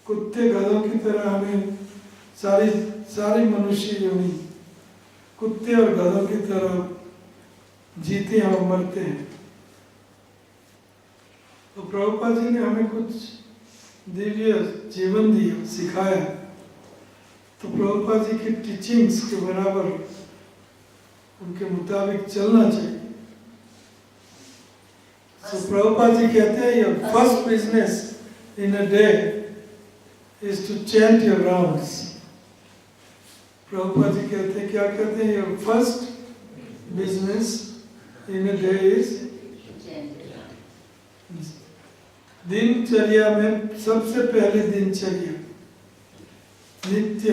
कुत्ते गधों की तरह हमें सारी मनुष्य योनि कुत्ते और गधों की तरह जीते हैं और मरते हैं. तो प्रभुपाद जी ने हमें कुछ दिव्य जीवन दिया, सिखाया. तो प्रभुपाद जी की टीचिंग्स के बराबर उनके मुताबिक चलना चाहिए. तो प्रभुपाद जी कहते हैं your first business in a day is to chant your rounds. Prabhupada ji कहते हैं, क्या कहते हैं, your first business in a day is. दिनचर्या में सबसे पहले दिनचर्या नित्य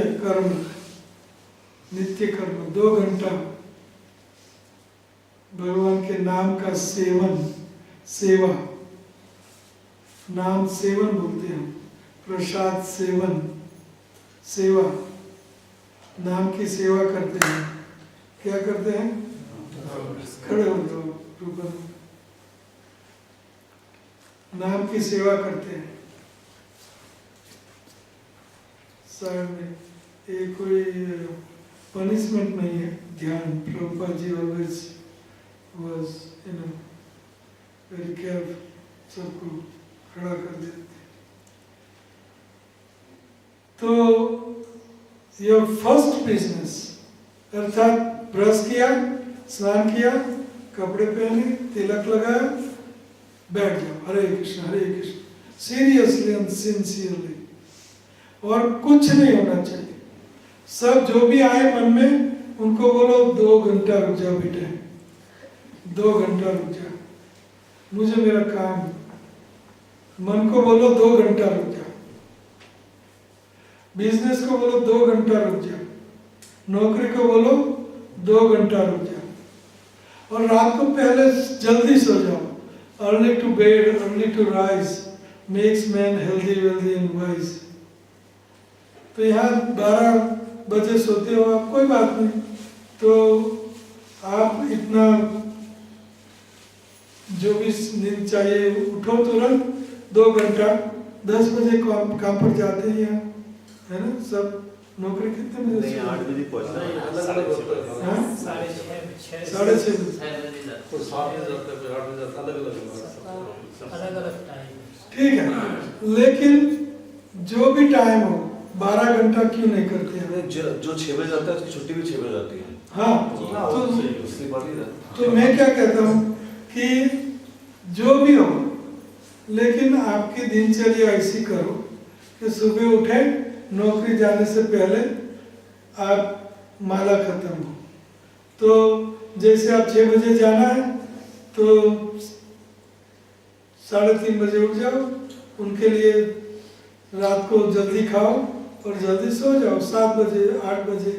कर्म 2 घंटा भगवान के नाम का सेवा. नाम सेवन बोलते हैं, प्रसाद सेवा. नाम की सेवा करते हैं. क्या करते हैं? खड़े हो जाओ, रुको. नाम की सेवा करते हैं. साइड में ये कोई पनिशमेंट नहीं है. ध्यान Prabhupada ji always was very careful, सबको खड़ा कर देते। तो योर फर्स्ट बिजनेस, अर्थात ब्रश किया, स्नान किया, कपड़े पहने, तिलक लगाया, बैठ जाओ, हरे कृष्ण सीरियसली एंड सिंसियरली, और कुछ नहीं होना चाहिए। सब जो भी आए मन में उनको बोलो 2 घंटा रुक जाओ बेटे, 2 घंटा रुक जाओ, मुझे मेरा काम है। मन को बोलो 2 घंटा रुक जाओ, बिजनेस को बोलो 2 घंटा रुक जाओ, नौकरी को बोलो 2 घंटा रुक जाओ, और रात को पहले जल्दी सो जाओ। Early to bed early to rise makes man healthy wealthy and wise. तो यहाँ 12 बजे सोते हो आप, कोई बात नहीं, तो आप इतना जो भी नींद चाहिए उठो तुरंत, 2 घंटा, 10 बजे काम पर जाते हैं यहाँ, है ना सब। नौकरी कितने बजे नहीं, से? 8 बजे पहुंचना है। अलग-अलग होता है। हाँ? 6:30 6:30 कोई 7 बजे जाता है, कोई 8 बजे जाता है, अलग-अलग टाइम। ठीक है, लेकिन जो भी टाइम हो 12 घंटा क्यों नहीं करते हैं? जो 6 बजे जाता है उसकी छुट्टी भी 6 बजे जाती है। हाँ, तो तो मैं क्या कहता हूँ कि जो भी हो, लेकिन आपकी दिनचर्या ऐसी करो कि सुबह उठे, नौकरी जाने से पहले आप माला खत्म हो। तो जैसे आप 6 बजे जाना है तो 3:30 बजे उठ जाओ, उनके लिए रात को जल्दी खाओ और जल्दी सो जाओ। 7 बजे 8 बजे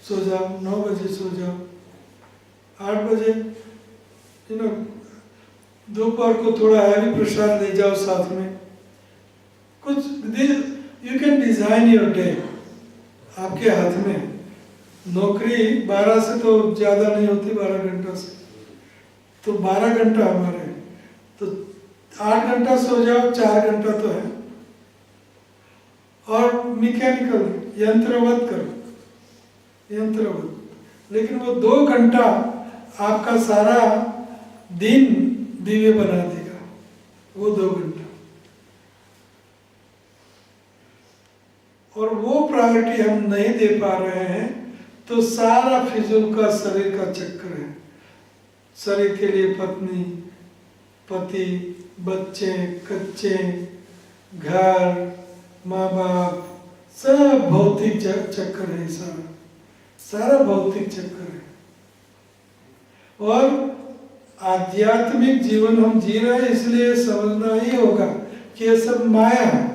सो जाओ, 9 बजे सो जाओ, 8 बजे दोपहर को थोड़ा हैवी प्रसाद ले जाओ साथ में। कुछ you can design your day, आपके हाथ में। नौकरी 12 से तो ज़्यादा नहीं होती, 12 घंटा से, तो 12 घंटा हमारे, तो 8 घंटा सो जाओ, 4 घंटा तो है। और मैकेनिकल यंत्रवत करो, यंत्रवत, लेकिन वो 2 घंटा आपका सारा दिन दिव्य बना देगा, वो 2 घंटा। और वो प्रायोरिटी हम नहीं दे पा रहे हैं, तो सारा फिजूल का शरीर का चक्कर है। शरीर के लिए पत्नी, पति, बच्चे, कच्चे, घर, माँ बाप, सब भौतिक चक्कर है, सारा भौतिक चक्कर है। और आध्यात्मिक जीवन हम जी रहे हैं, इसलिए समझना ही होगा कि ये सब माया है।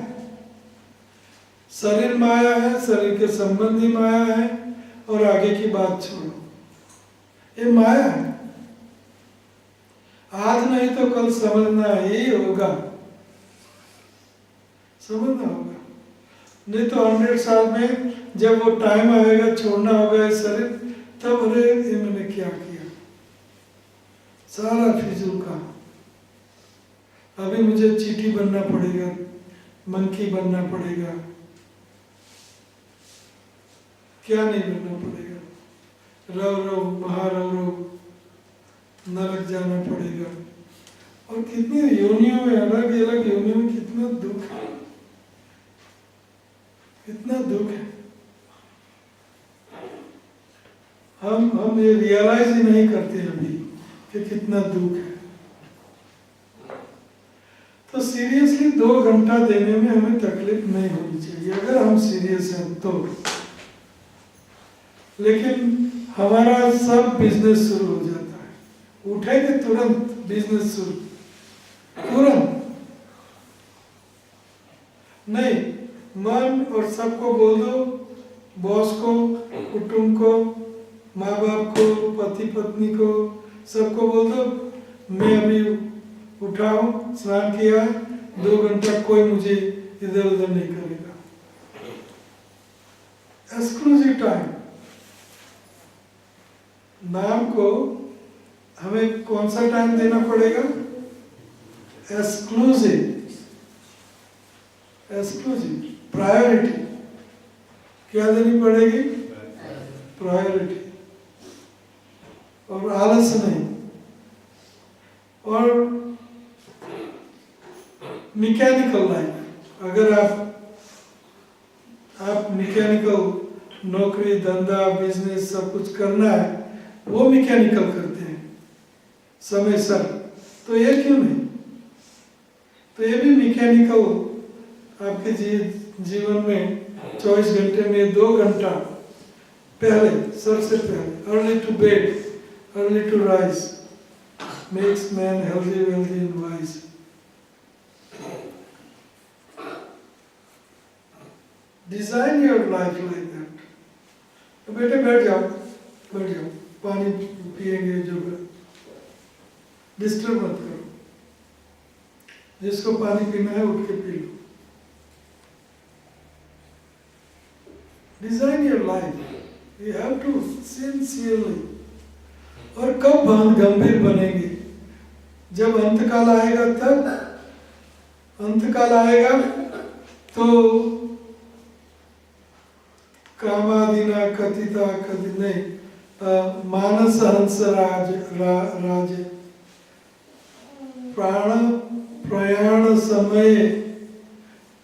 शरीर माया है, शरीर के संबंधी माया है, और आगे की बात छोड़ो, ये माया है। आज नहीं तो कल समझना ही होगा, समझना होगा, नहीं तो 100 साल में जब वो टाइम आएगा छोड़ना होगा ये शरीर, तब अरे ये मैंने क्या किया, सारा फिजूल का। अभी मुझे चींटी बनना पड़ेगा, मंकी बनना पड़ेगा, क्या नहीं बनना पड़ेगा, रव महारव नरक जाना पड़ेगा। और कितनी योनियों में, अलग अलग योनियों में कितना दुख है, कितना दुख है। हम ये रियलाइज ही नहीं करते अभी कि कितना दुख है। तो सीरियसली 2 घंटा देने में हमें तकलीफ नहीं होनी चाहिए, अगर हम सीरियस हैं तो। लेकिन हमारा सब बिजनेस शुरू हो जाता है, उठेंगे तुरंत बिजनेस शुरू, तुरंत नहीं। मन और सबको बोल दो, बॉस को, कुटुंब को, माँ बाप को, पति पत्नी को, सबको बोल दो मैं अभी उठा हूँ, स्नान किया, 2 घंटा कोई मुझे इधर उधर नहीं करेगा। एक्सक्लूसिव टाइम नाम को हमें कौन सा टाइम देना पड़ेगा? एक्सक्लूसिव, एक्सक्लूसिव, प्रायोरिटी क्या देनी पड़ेगी? प्रायोरिटी, और आलस नहीं। और मैकेनिकल लाइफ। अगर आप मैकेनिकल नौकरी धंधा बिजनेस सब कुछ करना है, वो मैकेनिकल करते हैं समय सर, तो ये क्यों नहीं? तो ये भी मैकेनिकल आपके जीवन में 24 घंटे में 2 घंटा पहले, सबसे पहले early to bed early to rise makes man healthy wealthy and wise. Design your life like that. तो बेटे बैठ जाओ, पानी पिएंगे जो, डिस्टर्ब मत करो, जिसको पानी पीना है उठ के पी लो। Design your life, you have to sincerely. और कब गंभीर बनेंगे? जब अंतकाल आएगा तब। अंतकाल आएगा तो कामादिना कथिता कथित नहीं, मानस हंस राज प्राण प्रयाण समय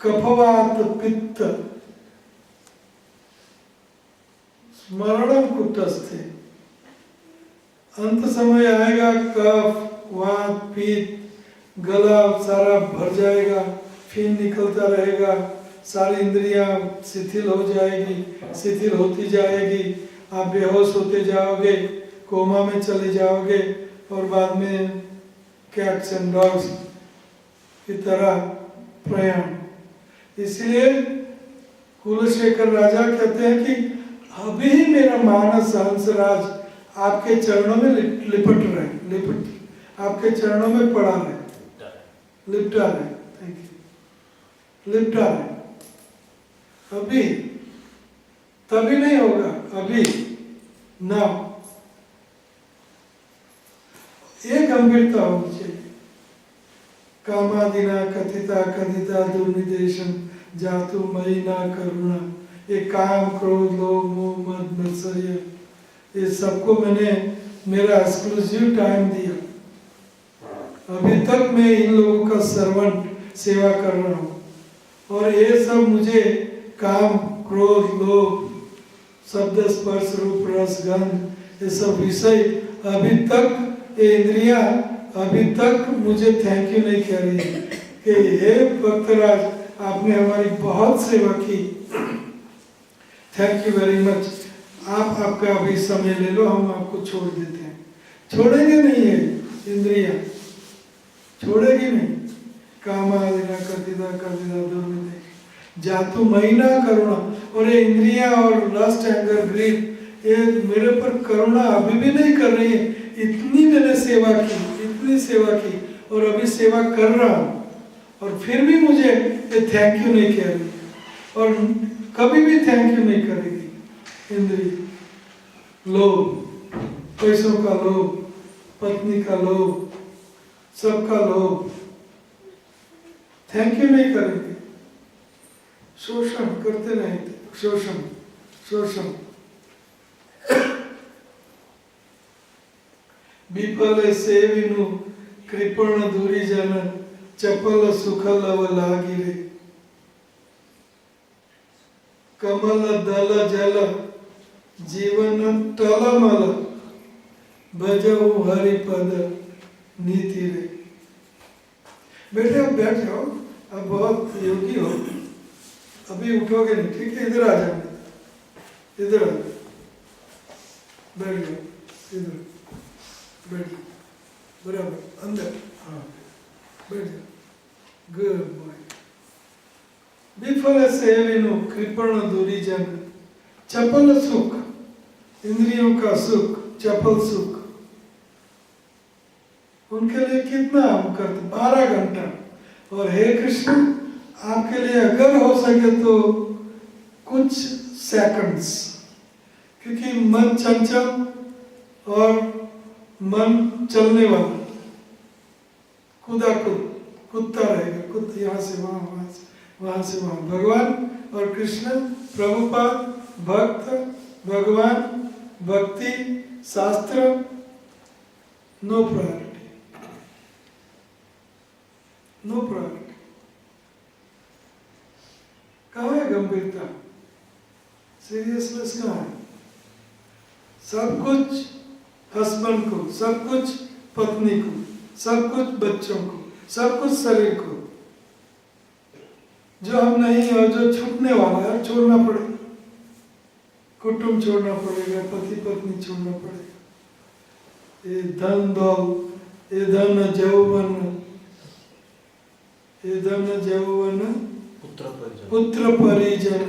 कफवात पित्त स्मरणम कुटस्थे। अंत समय आएगा, कफ वात पित्त गला सारा भर जाएगा, फिर निकलता रहेगा, सारी इंद्रियां शिथिल हो जाएगी, शिथिल होती जाएगी, आप बेहोश होते जाओगे, कोमा में चले जाओगे और बाद में कैट्स एंड डॉग्स की तरह प्रयाण। इसलिए कुलशेखर राजा कहते हैं कि अभी ही मेरा मानस हंसराज आपके चरणों में लिपट आपके चरणों में पड़ा रहे, लिपटा रहे, थैंक यू, लिपटा रहे। अभी, तभी नहीं होगा, अभी ना। ये गंभीरता होनी चाहिए। कामादिना कथिता कथिता दुर्निदेशम जातु मयि ना करुणा। ये काम क्रोध लोभ मोह मद मत्सर्य, ये सबको मैंने मेरा एक्सक्लूसिव टाइम दिया। अभी तक मैं इन लोगों का सर्वेंट सेवा कर रहा हूँ, और ये सब मुझे काम क्रोध लोभ शब्द स्पर्श रूप रस गंध ये सब विषय अभी तक, ये इंद्रियां अभी तक मुझे थैंक यू नहीं कह रही है कि हे भक्तराज आपने हमारी बहुत सेवा की, थैंक यू वेरी मच। आप आपका अभी समय ले लो, हम आपको छोड़ देते हैं। छोड़ेंगे नहीं है इंद्रियां, छोड़ेगी नहीं। कामादिना कथिता कथिता दुर्निदेश जातु महीना करुणा। और ये इंद्रियां और लस्ट एंगर ग्रीड ये मेरे पर करुणा अभी भी नहीं कर रही है। इतनी मैंने सेवा की, इतनी सेवा की, और अभी सेवा कर रहा हूँ, और फिर भी मुझे ये थैंक यू नहीं कह रही, और कभी भी थैंक यू नहीं करेगी। इंद्रिय लोभ, पैसों का लोभ, पत्नी का लोभ, सबका लोभ, थैंक यू नहीं करेंगे। शोषण करते नहीं थे, शोषण शोषण। विफल सेविनु कृपण दूरी जन चपल सुखल अव लागिरे। कमल दल जल जीवन टलमल भजऊ हरिपद नीति रे। बेटे आप बैठ जाओ, आप बहुत योगी हो, अभी उठोगे नहीं, ठीक है? इधर आ जाओ, इधर आ जाओ, बैठ जाओ, इधर बैठ जाओ, बराबर अंदर, हाँ बैठ जाओ, गुड बॉय। विफल सेविनु कृपण दूरी जन चपल सुख, इंद्रियों का सुख, चपल सुख, उनके लिए कितना हम करते, 12 घंटा। और हे कृष्ण आपके लिए अगर हो सके तो कुछ सेकंड्स, क्योंकि मन चंचल और मन चलने वाला, कूदता रहेगा, यहाँ से वहाँ, वहाँ से वहाँ। भगवान और कृष्ण, प्रभुपाद, भक्त, भगवान, भक्ति, शास्त्र, नो प्रायोरिटी, नो प्रायोरिटी। फिरता, सीरियसनेस कहाँ है? सब कुछ हस्बैंड को, सब कुछ पत्नी को, सब कुछ बच्चों को, सब कुछ शरीर को, जो हम नहीं है और जो छूटने वाला है, छोड़ना पड़ेगा। कुटुंब छोड़ना पड़ेगा, पति पत्नी छोड़ना पड़ेगा, ये धन दौलत, ये धन यौवन, ये धन यौवन पुत्र परिजन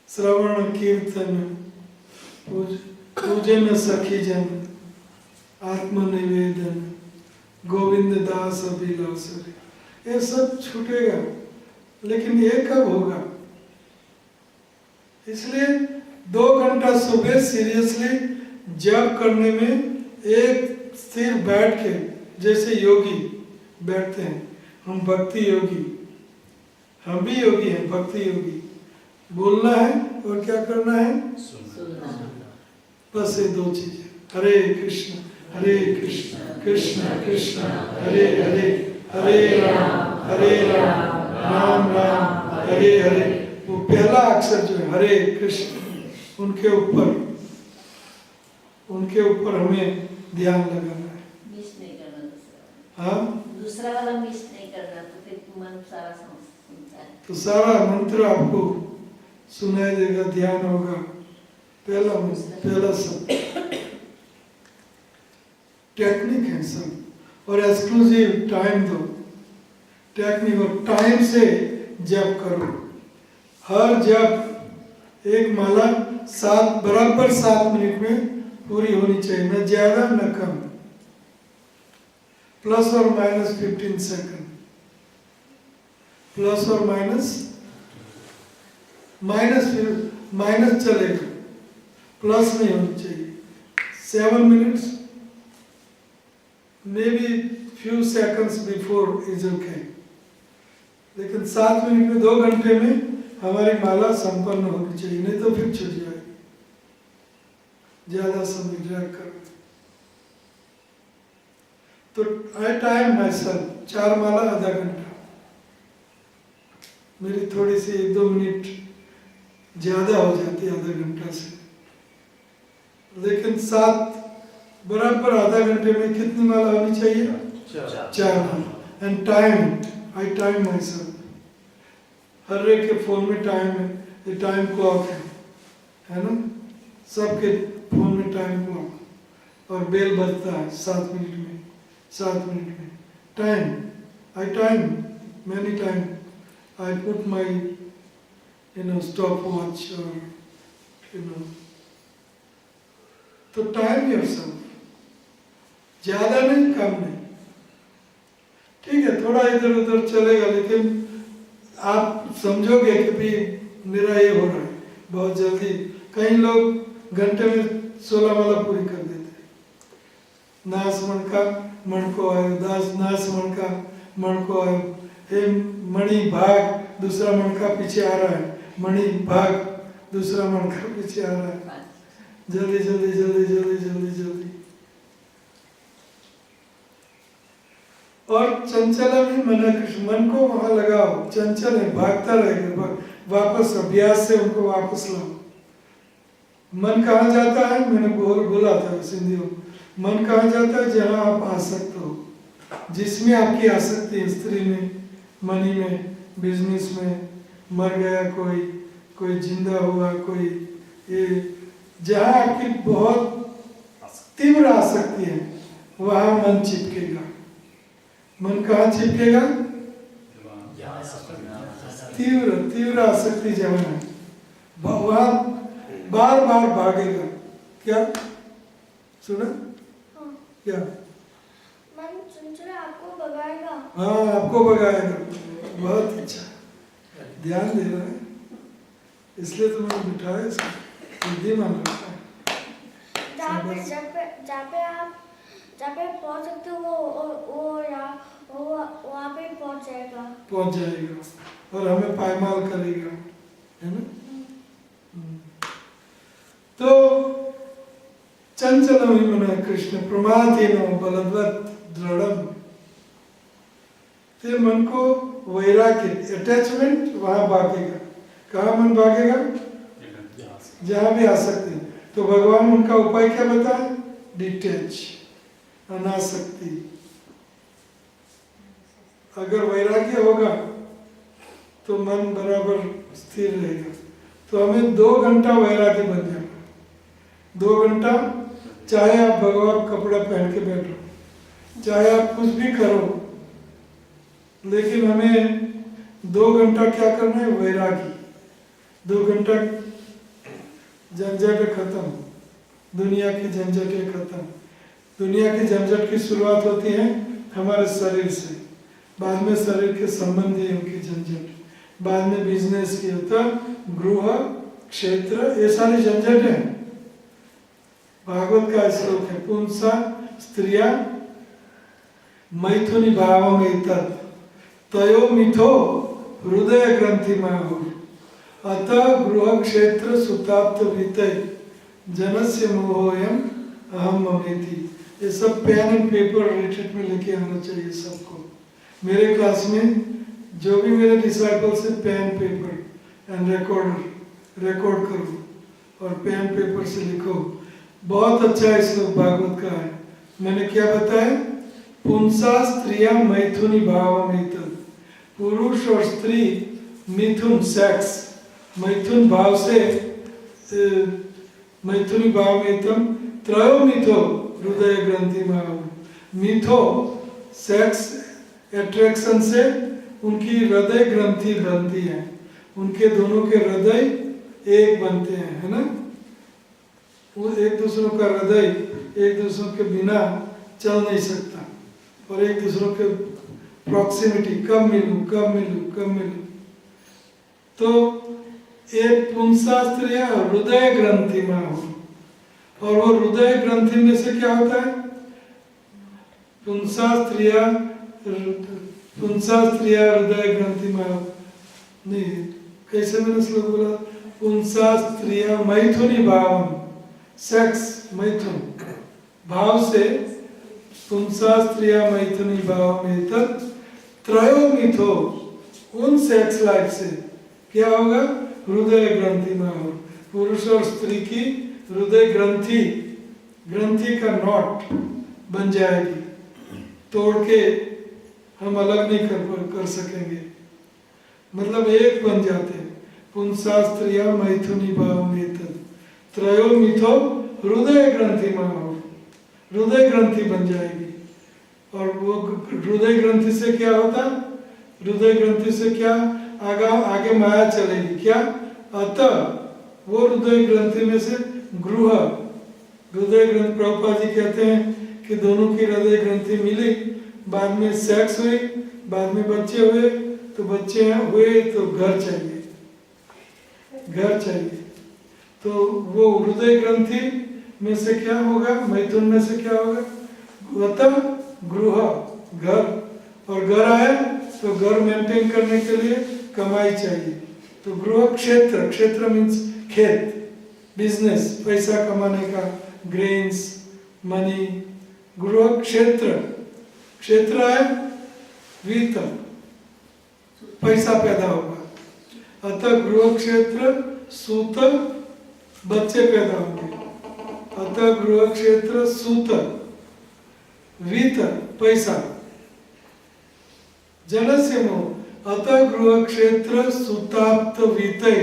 श्रवण कीर्तन पूजन सखी जन आत्मनिवेदन गोविंद दास अभिलाषरी, ये सब छूटेगा। लेकिन ये कब होगा? इसलिए 2 घंटा सुबह सीरियसली जप करने में एक स्थिर बैठ के, जैसे योगी बैठते हैं, हम भक्ति योगी, हम भी योगी हैं, भक्ति योगी। बोलना है और क्या करना है? बस ये 2 चीजें, हरे कृष्ण कृष्ण कृष्ण हरे हरे, हरे राम राम राम हरे हरे। वो पहला अक्षर जो है हरे कृष्ण, उनके ऊपर हमें ध्यान लगाना है। मिस नहीं करना दूसरा। हाँ, दूसरा वाला मिस नहीं करना, तो फिर मन सारा सुनता है। तो सारा मंत्र आपको सुनाई देगा, ध्यान होगा। पहला सब टेक्निक है सब, और एक्सक्लूसिव टाइम दो। टेक्निक और टाइम से जप करो। हर जप एक माला बराबर 7 मिनट में पूरी होनी चाहिए, न ज्यादा न कम, प्लस और माइनस 15 सेकंड, प्लस और माइनस चलेगा, प्लस नहीं होनी चाहिए। 7 minutes, may be few seconds before is okay, लेकिन 7 मिनट में 2 घंटे में हमारी माला संपन्न होनी चाहिए, नहीं तो फिर छूट जाएगी। ज्यादा समय ड्रैग करो तो आई टाइम माई सेल्फ, 4 माला आधा घंटा, मेरी थोड़ी सी 1-2 मिनट ज्यादा हो जाती है आधा घंटा से, लेकिन 7 बराबर आधा घंटे में कितनी माला होनी चाहिए? 4 माला। And time, I time myself. हर एक के फोन में टाइम है, ये टाइम क्लॉक है ना, सबके फोन में टाइम क्लॉक, और बेल बजता है 7 मिनट में, 7 मिनट में time. I time many time, I put my stop watch और तो टाइम योरसेल्फ, ज्यादा नहीं कम नहीं, ठीक है थोड़ा इधर उधर चलेगा, लेकिन आप समझोगे कि भी मेरा ये हो रहा है बहुत जल्दी। कई लोग घंटे में 16 माला पूरी कर देते हैं। नास मन का मन को आयो, नास मन का मन को आयो, हे मणि भाग, दूसरा मन का पीछे आ रहा है, मणि भाग, दूसरा मन का पीछे आ रहा है, जल्दी जल्दी जल्दी जल्दी जल्दी जल्दी। और चंचल भी मना कृष्ण, मन को वहां लगाओ, चंचल है भागता रहेगा, वापस अभ्यास से उनको वापस लाओ। मन कहाँ जाता है? मैंने बोला था सिंधी में, मन कहाँ जाता है? जहाँ आप आसक्त हो, जिसमें आपकी आसक्ति है, स्त्री में, मनी में, बिजनेस में, मर गया कोई जिंदा हुआ, कोई ये, जहाँ आपकी बहुत तीव्र आसक्ति है वहाँ मन चिपकेगा। मन कहाँ चिपकेगा? तीव्र आसक्ति जहाँ है वहाँ बार बार भागेगा। क्या सुना? हाँ। क्या? मन चंचल आपको भगाएगा। हाँ आपको भगाएगा, बहुत अच्छा ध्यान दे रहा है, इसलिए तो मैंने बिठाया इसको, बुद्धिमान लगता है। जहाँ पे पहुँच सकते हो वो वहाँ पे पहुँच जाएगा और हमें पायमाल करेगा, है ना? तो चंचल चंचलम ही मना कृष्ण प्रमाथीनो बलवत दृढ़म। तो मन को वैराग्य अटैचमेंट वहां भागेगा। कहाँ मन भागेगा? जहां भी आसक्ति। तो भगवान उनका उपाय क्या बताए? डिटैच, अनासक्ति। अगर वैराग्य होगा तो मन बराबर स्थिर रहेगा। तो हमें 2 घंटा वैराग्य बन जाएगा। 2 घंटा चाहे आप भगवान कपड़ा पहन के बैठो, चाहे आप कुछ भी करो, लेकिन हमें 2 घंटा क्या करना है? वैरागी। 2 घंटा झंझट खत्म, दुनिया की झंझटें खत्म। दुनिया की झंझट की शुरुआत होती है हमारे शरीर से, बाद में शरीर के संबंधियों की झंझट, बाद में बिजनेस की होता, गृह क्षेत्र, ये सारी झंझट है। भागवत का श्लोक है, पुंसा स्त्रिया मैथुनी भाव में तत् तयो मिथो हृदय ग्रंथि माहुर अतः गृह क्षेत्र सुताप्त वितय जनस्य मोहोयम अहम ममेति। ये सब पेन एंड पेपर रिट्रीट में लेके आना चाहिए सबको। मेरे क्लास में जो भी मेरे डिसाइपल से पेन पेपर एंड रिकॉर्ड करो और पेन पेपर से लिखो। बहुत अच्छा श्लोक भागवत का है। मैंने क्या बताया? पुंसा स्त्रिया मैथुनी भाव में तत्, पुरुष और स्त्री मिथुन सेक्स, मैथुन भाव से मैथुनी भाव में तम त्रयो मिथो हृदय ग्रंथि माहु। मिथो सेक्स एट्रैक्शन से उनकी हृदय ग्रंथि बनती है, उनके दोनों के हृदय एक बनते हैं, है ना। वो एक दूसरों का हृदय एक दूसरों के बिना चल नहीं सकता, और एक दूसरों के प्रॉक्सिमिटी, कब मिलूं। तो एक पुंसा स्त्रिया हृदय ग्रंथि में हो, और वो हृदय ग्रंथि में से क्या होता है? पुंसा स्त्रिया हृदय ग्रंथि में हो। नहीं, कैसे मैंने श्लोक बोला? पुंसा स्त्रिया मैथुनी भाव, सेक्स मैथुन भाव से, पुंसा स्त्रिया मैथुनी भाव में तत् त्रयो मिथो, उन सेक्स लाइफ से क्या होगा? हृदय ग्रंथि में हो। पुरुष और स्त्री की हृदय ग्रंथि का नॉट बन जाएगी, तोड़ के हम अलग नहीं कर सकेंगे, मतलब एक बन जाते हैं। पुंसा स्त्रिया मैथुनी भाव में तत् त्रयो मिथो हृदय ग्रंथि में हो, हृदय ग्रंथि बन जाएगी। और वो हृदय ग्रंथि से क्या होता? हृदय ग्रंथि से क्या आगे माया चलेगी क्या? अतः वो हृदय ग्रंथि में से हृदय ग्रंथि, प्रभुपाद जी कहते हैं कि दोनों की हृदय ग्रंथि मिली, बाद में सेक्स हुई, बाद में बच्चे हुए, तो बच्चे हुए तो घर चाहिए। तो वो हृदय ग्रंथि में से क्या होगा? मैथुन में से क्या होगा? अतः गृह, घर, और घर आया तो घर मेंटेन करने के लिए कमाई चाहिए। तो गृह क्षेत्र मीन्स खेत, बिजनेस, पैसा कमाने का, ग्रेन्स, मनी। गृह क्षेत्र है वित्त, पैसा पैदा होगा। अतः गृह क्षेत्र सूत, बच्चे पैदा होंगे। अतः गृह क्षेत्र सूत वित्त, पैसा। जनस्य मोह, अतः गृह क्षेत्र सुताप्त वित्तय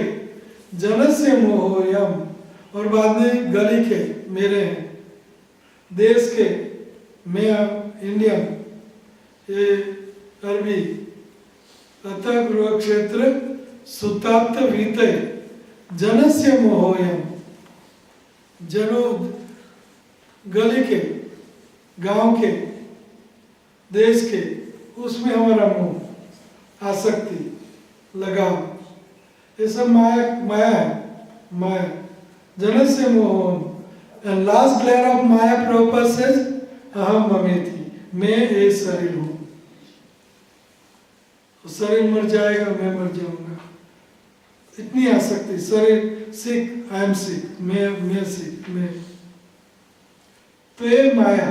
जनस्य मोहयम। और बाद में गली के, मेरे हैं, देश के, मैं इंडियन, ये अरबी। अतः गृह क्षेत्र सुताप्त वित्तय जनस्य मोहयम, जनो गली के, गांव के, देश के, उसमें हमारा मोह, आसक्ति, लगाव, ये सब माया है। जनस्य मोह। And last layer of Maya proper says अहम ममेति, मैं ये शरीर हूं। शरीर मर जाएगा, मैं मर जाऊंगा, इतनी आसक्ति। शरीर सिक, आई एम सिक, मैं सिक, मैं। तो ये माया,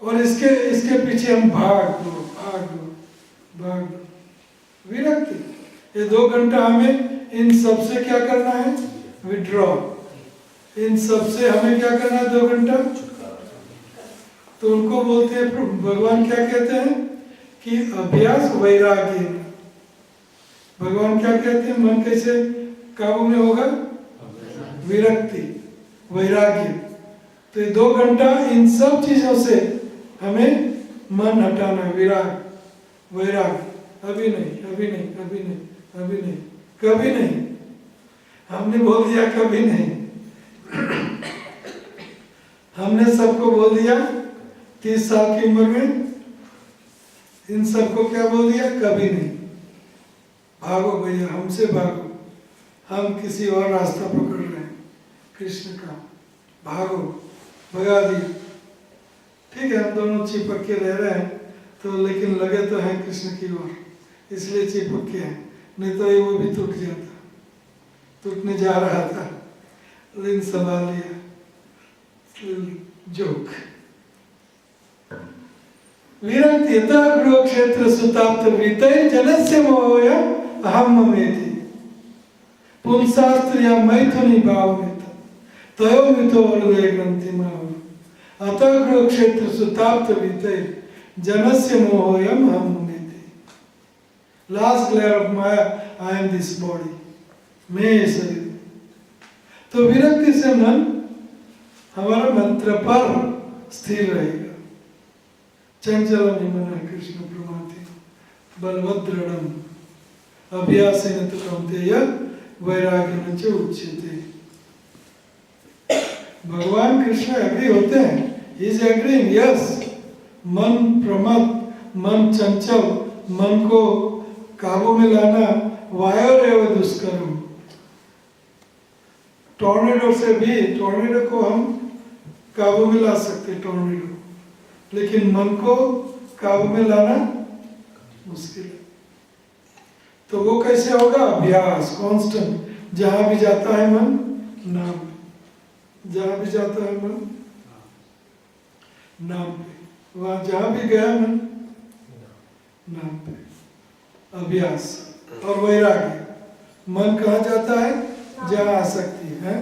और इसके पीछे हम भाग दो। विरक्ति। ये 2 घंटा हमें इन सब से क्या करना है? विड्रॉ। इन सब से हमें क्या करना है 2 घंटा? तो उनको बोलते हैं, भगवान क्या कहते हैं कि अभ्यास वैराग्य। भगवान क्या कहते हैं? मन कैसे काबू में होगा? विरक्ति, वैराग्य। तो ये 2 घंटा इन सब चीजों से हमें मन हटाना, वैराग। अभी नहीं, कभी नहीं। हमने बोल दिया कभी नहीं। हमने सबको बोल दिया 30 साल की उम्र में, इन सबको क्या बोल दिया? कभी नहीं। भागो भैया, हमसे भागो, हम किसी और रास्ता पकड़ रहे हैं कृष्ण का, भागो, भगा दिया। ठीक है, हम दोनों चिपक के रह रहे हैं, तो लेकिन लगे तो हैं कृष्ण की ओर, इसलिए चिपक के हैं, नहीं तो ये वो भी टूट जाता, टूटने जा रहा था, लेकिन संभाल लिया। जोक। विरक्ति कुरुक्षेत्र सुताप्त वृत्तैः जनस्य मोहया अहं ममेति पुंसास्त्रिया मैथुनी भावमित तयोमितो हृदय ग्रंथिमाः अतः कुरुक्षेत्र सुताप्त वृत्तैः जनस्य मोहयम् अहं ममेति। Last glare of Maya, I am this body. मैं ये शरीर। तो विरक्ति से मन हमारा मंत्र पर स्थिर रहेगा। चंचलम ही मन कृष्ण प्रमाति बलवद्दृढ़म अभ्यासेन तु कौन्तेय वैराग्येन च उच्यते। भगवान कृष्ण एग्री होते हैं, ही इज एग्रीइंग, यस। मन प्रमत्त, मन चंचल, मन को काबू में लाना वायोरेव दुष्करम। टॉर्नेडो से भी, टॉर्नेडो को हम काबू में ला सकते, टॉर्नेडो, लेकिन मन को काबू में लाना मुश्किल है। तो वो कैसे होगा? अभ्यास, कांस्टेंट। जहां भी जाता है मन नाम, जहां भी जाता है मन नाम पे, वहां जहां भी गया मन नाम पे। अभ्यास और वैराग्य। मन कहाँ जाता है? जहाँ आसक्ति है।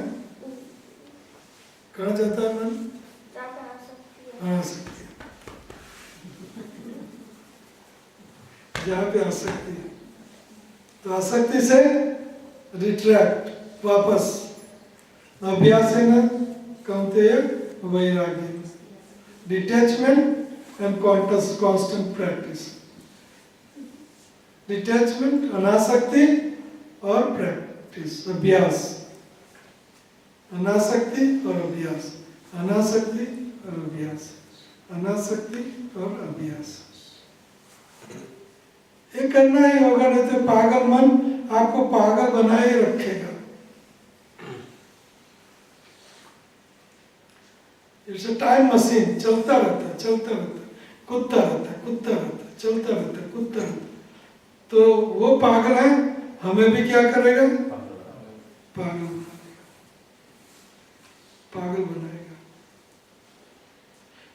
कहाँ जाता है मन? आसक्ति, जहाँ पे आसक्ति है। तो आसक्ति से रिट्रैक्ट, वापस। अभ्यास है ना कौन्तेय वैराग्य, detachment and constant practice. Detachment, अनासक्ति और प्रैक्टिस, अभ्यास। अनासक्ति और अभ्यास, अनासक्ति और अभ्यास, अनासक्ति और अभ्यास। ये करना ही होगा, नहीं तो पागल मन आपको पागल बनाए रखेगा। इट्स अ टाइम मशीन, चलता रहता, चलता रहता, कूदता रहता, कूदता रहता, चलता रहता, कूदता रहता। तो वो पागल है, हमें भी क्या करेगा? पागल बनाएगा, पागल बनाएगा।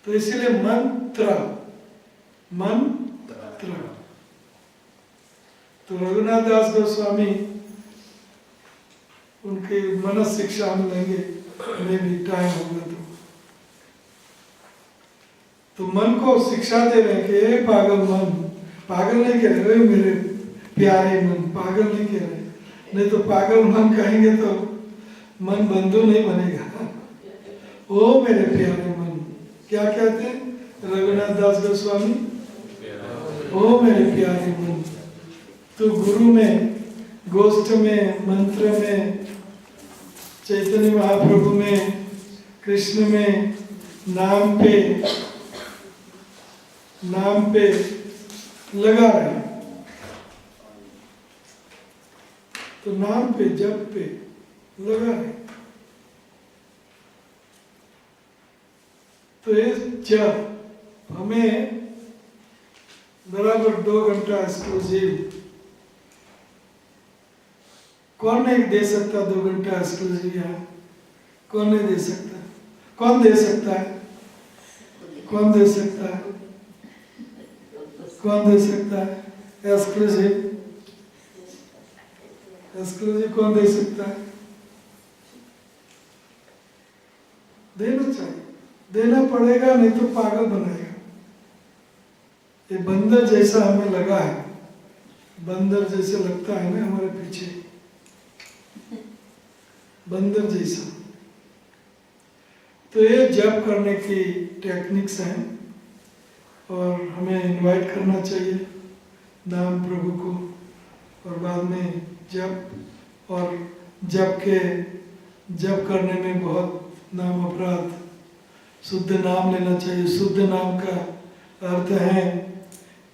तो इसीलिए मंत्र, मंत्र। तो रघुनाथ दास गोस्वामी, उनकी मनस शिक्षा हम लेंगे, हमें भी टाइम होगा तो मन को शिक्षा दे रहे हैं कि ये पागल मन, पागल नहीं कह रहे मेरे प्यारे मन, पागल नहीं कह रहे, नहीं तो पागल मन कहेंगे तो मन बंधु नहीं बनेगा। ओ मेरे प्यारे मन, क्या कहते हैं रघुनाथ दास गोस्वामी? ओ मेरे प्यारे मन, तू गुरु में, गोष्ठ में, मंत्र में, चैतन्य महाप्रभु में, कृष्ण में, नाम पे लगा रहे। तो नाम पे, जप पे लगा रहे। तो ये जप हमें बराबर 2 घंटा एक्सक्लूसिव, कौन नहीं दे सकता 2 घंटा एक्सक्लूसिव यहाँ? कौन नहीं दे सकता? कौन दे सकता है? कौन दे सकता है? कौन दे सकता है? एक्सक्लूसिव कौन दे सकता है? देना चाहिए, देना पड़ेगा, नहीं तो पागल बनाएगा। ये बंदर जैसा हमें लगा है, बंदर जैसे लगता है ना हमारे पीछे, बंदर जैसा। तो ये जप करने की टेक्निक्स हैं और हमें इनवाइट करना चाहिए नाम प्रभु को, और बाद में जप, और जप करने में बहुत नाम अपराध, शुद्ध नाम लेना चाहिए। शुद्ध नाम का अर्थ है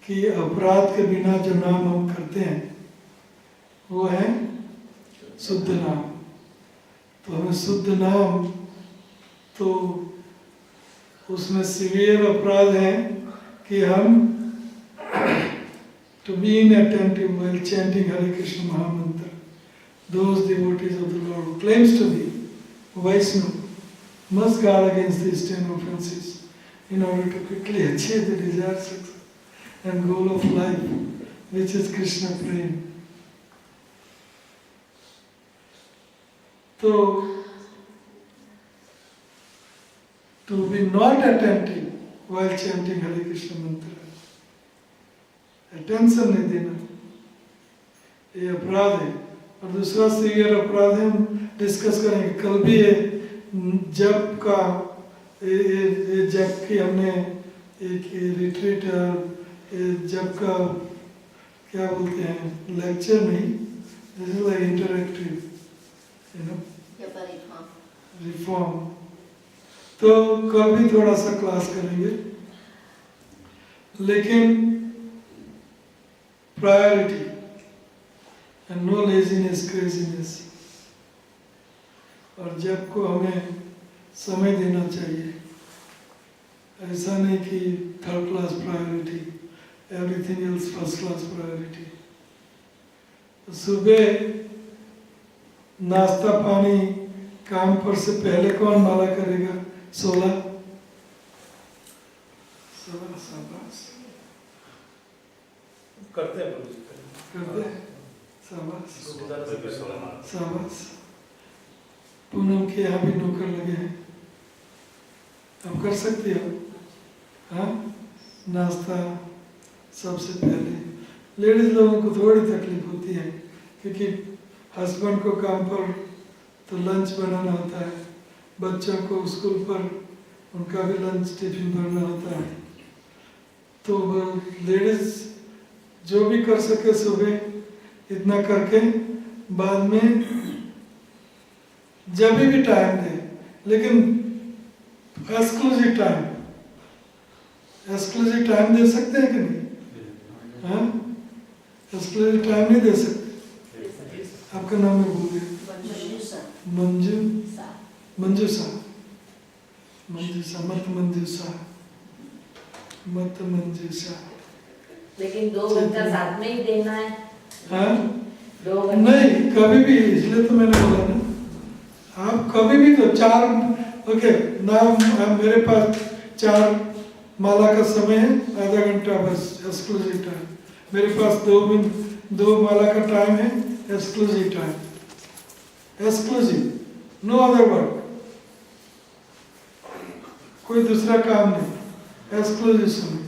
कि अपराध के बिना जो नाम हम करते हैं वो है शुद्ध नाम। तो हमें शुद्ध नाम, तो उसमें सीवियर अपराध है कि हम to be inattentive while chanting Hare Krishna Mahamantra. Those devotees of the Lord who claims to be Vaishnava must guard against these 10 offenses in order to quickly achieve the desired success and goal of life, which is Krishna Prem. So, to be not attentive while chanting Hare Krishna Mantra, attention नहीं देना, ये अपराध है। और दूसरा severe अपराध है, हम डिस्कस करेंगे कल भी है, जप का ये जप की हमने एक रिट्रीट, जप का क्या बोलते हैं, लेक्चर नहीं, this is like interactive, you know, reform. तो कल भी थोड़ा सा क्लास करेंगे, लेकिन priority and no laziness, craziness। और जब को हमें समय देना चाहिए, ऐसा नहीं कि third class priority, everything else first class priority. सुबह नाश्ता पानी काम पर से पहले कौन माला करेगा? 16 करते हैं प्रभु जी, करते हैं, शाबाश सोलह शाबाश। पूनम के यहाँ भी नौकर लगे हैं, आप कर सकते हो। हाँ, नाश्ता सबसे पहले। लेडीज लोगों को थोड़ी तकलीफ होती है क्योंकि हस्बैंड को काम पर तो लंच बनाना होता है, बच्चों को स्कूल पर उनका भी लंच टिफिन भरना होता है। तो लेडीज जो भी कर सके सुबह इतना करके, बाद में जब भी टाइम दे, लेकिन एक्सक्लूसिव टाइम दे सकते हैं कि नहीं? हाँ, एक्सक्लूसिव टाइम नहीं दे सकते। आपका नाम है भूल गया, मंजूषा, मत मंजूषा। लेकिन 2 घंटा साथ में ही देना है। हाँ, 2 घंटा नहीं, कभी भी, इसलिए तो मैंने बोला ना, आप कभी भी तो 4, ओके नाम, मेरे पास 4 माला का समय है, आधा घंटा बस एक्सक्लूसिव टाइम। मेरे पास 2 माला का टाइम है, exclusive time, exclusive, no other work, कोई दूसरा काम नहीं, एक्सक्लूसिव समय।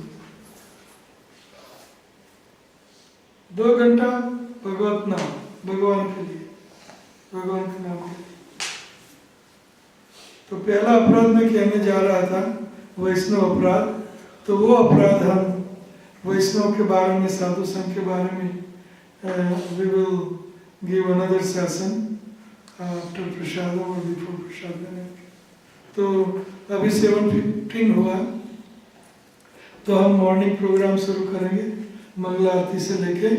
2 घंटा भगवत नाम, भगवान के लिए, भगवान के नाम के लिए। तो पहला अपराध मैं कहने जा रहा था, वैष्णव अपराध। तो वो अपराध हम वैष्णव के बारे में, साधु संघ के बारे में, we will give another session after प्रसाद और before प्रसाद। तो अभी 7:15 हुआ, तो हम मॉर्निंग प्रोग्राम शुरू करेंगे, मंगला आरती से लेके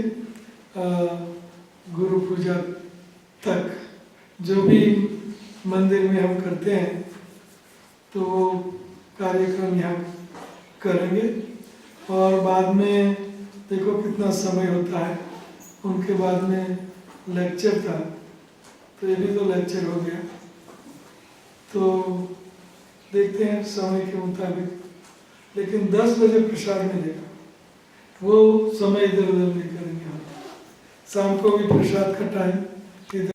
गुरु पूजा तक, जो भी मंदिर में हम करते हैं तो वो कार्यक्रम यहाँ करेंगे। और बाद में देखो कितना समय होता है, उनके बाद में लेक्चर था, तो ये भी तो लेक्चर हो गया। तो देखते हैं समय के मुताबिक, लेकिन 10 बजे प्रसाद मिलेगा, वो समय इधर उधर नहीं करेंगे हम। शाम को भी प्रसाद का टाइम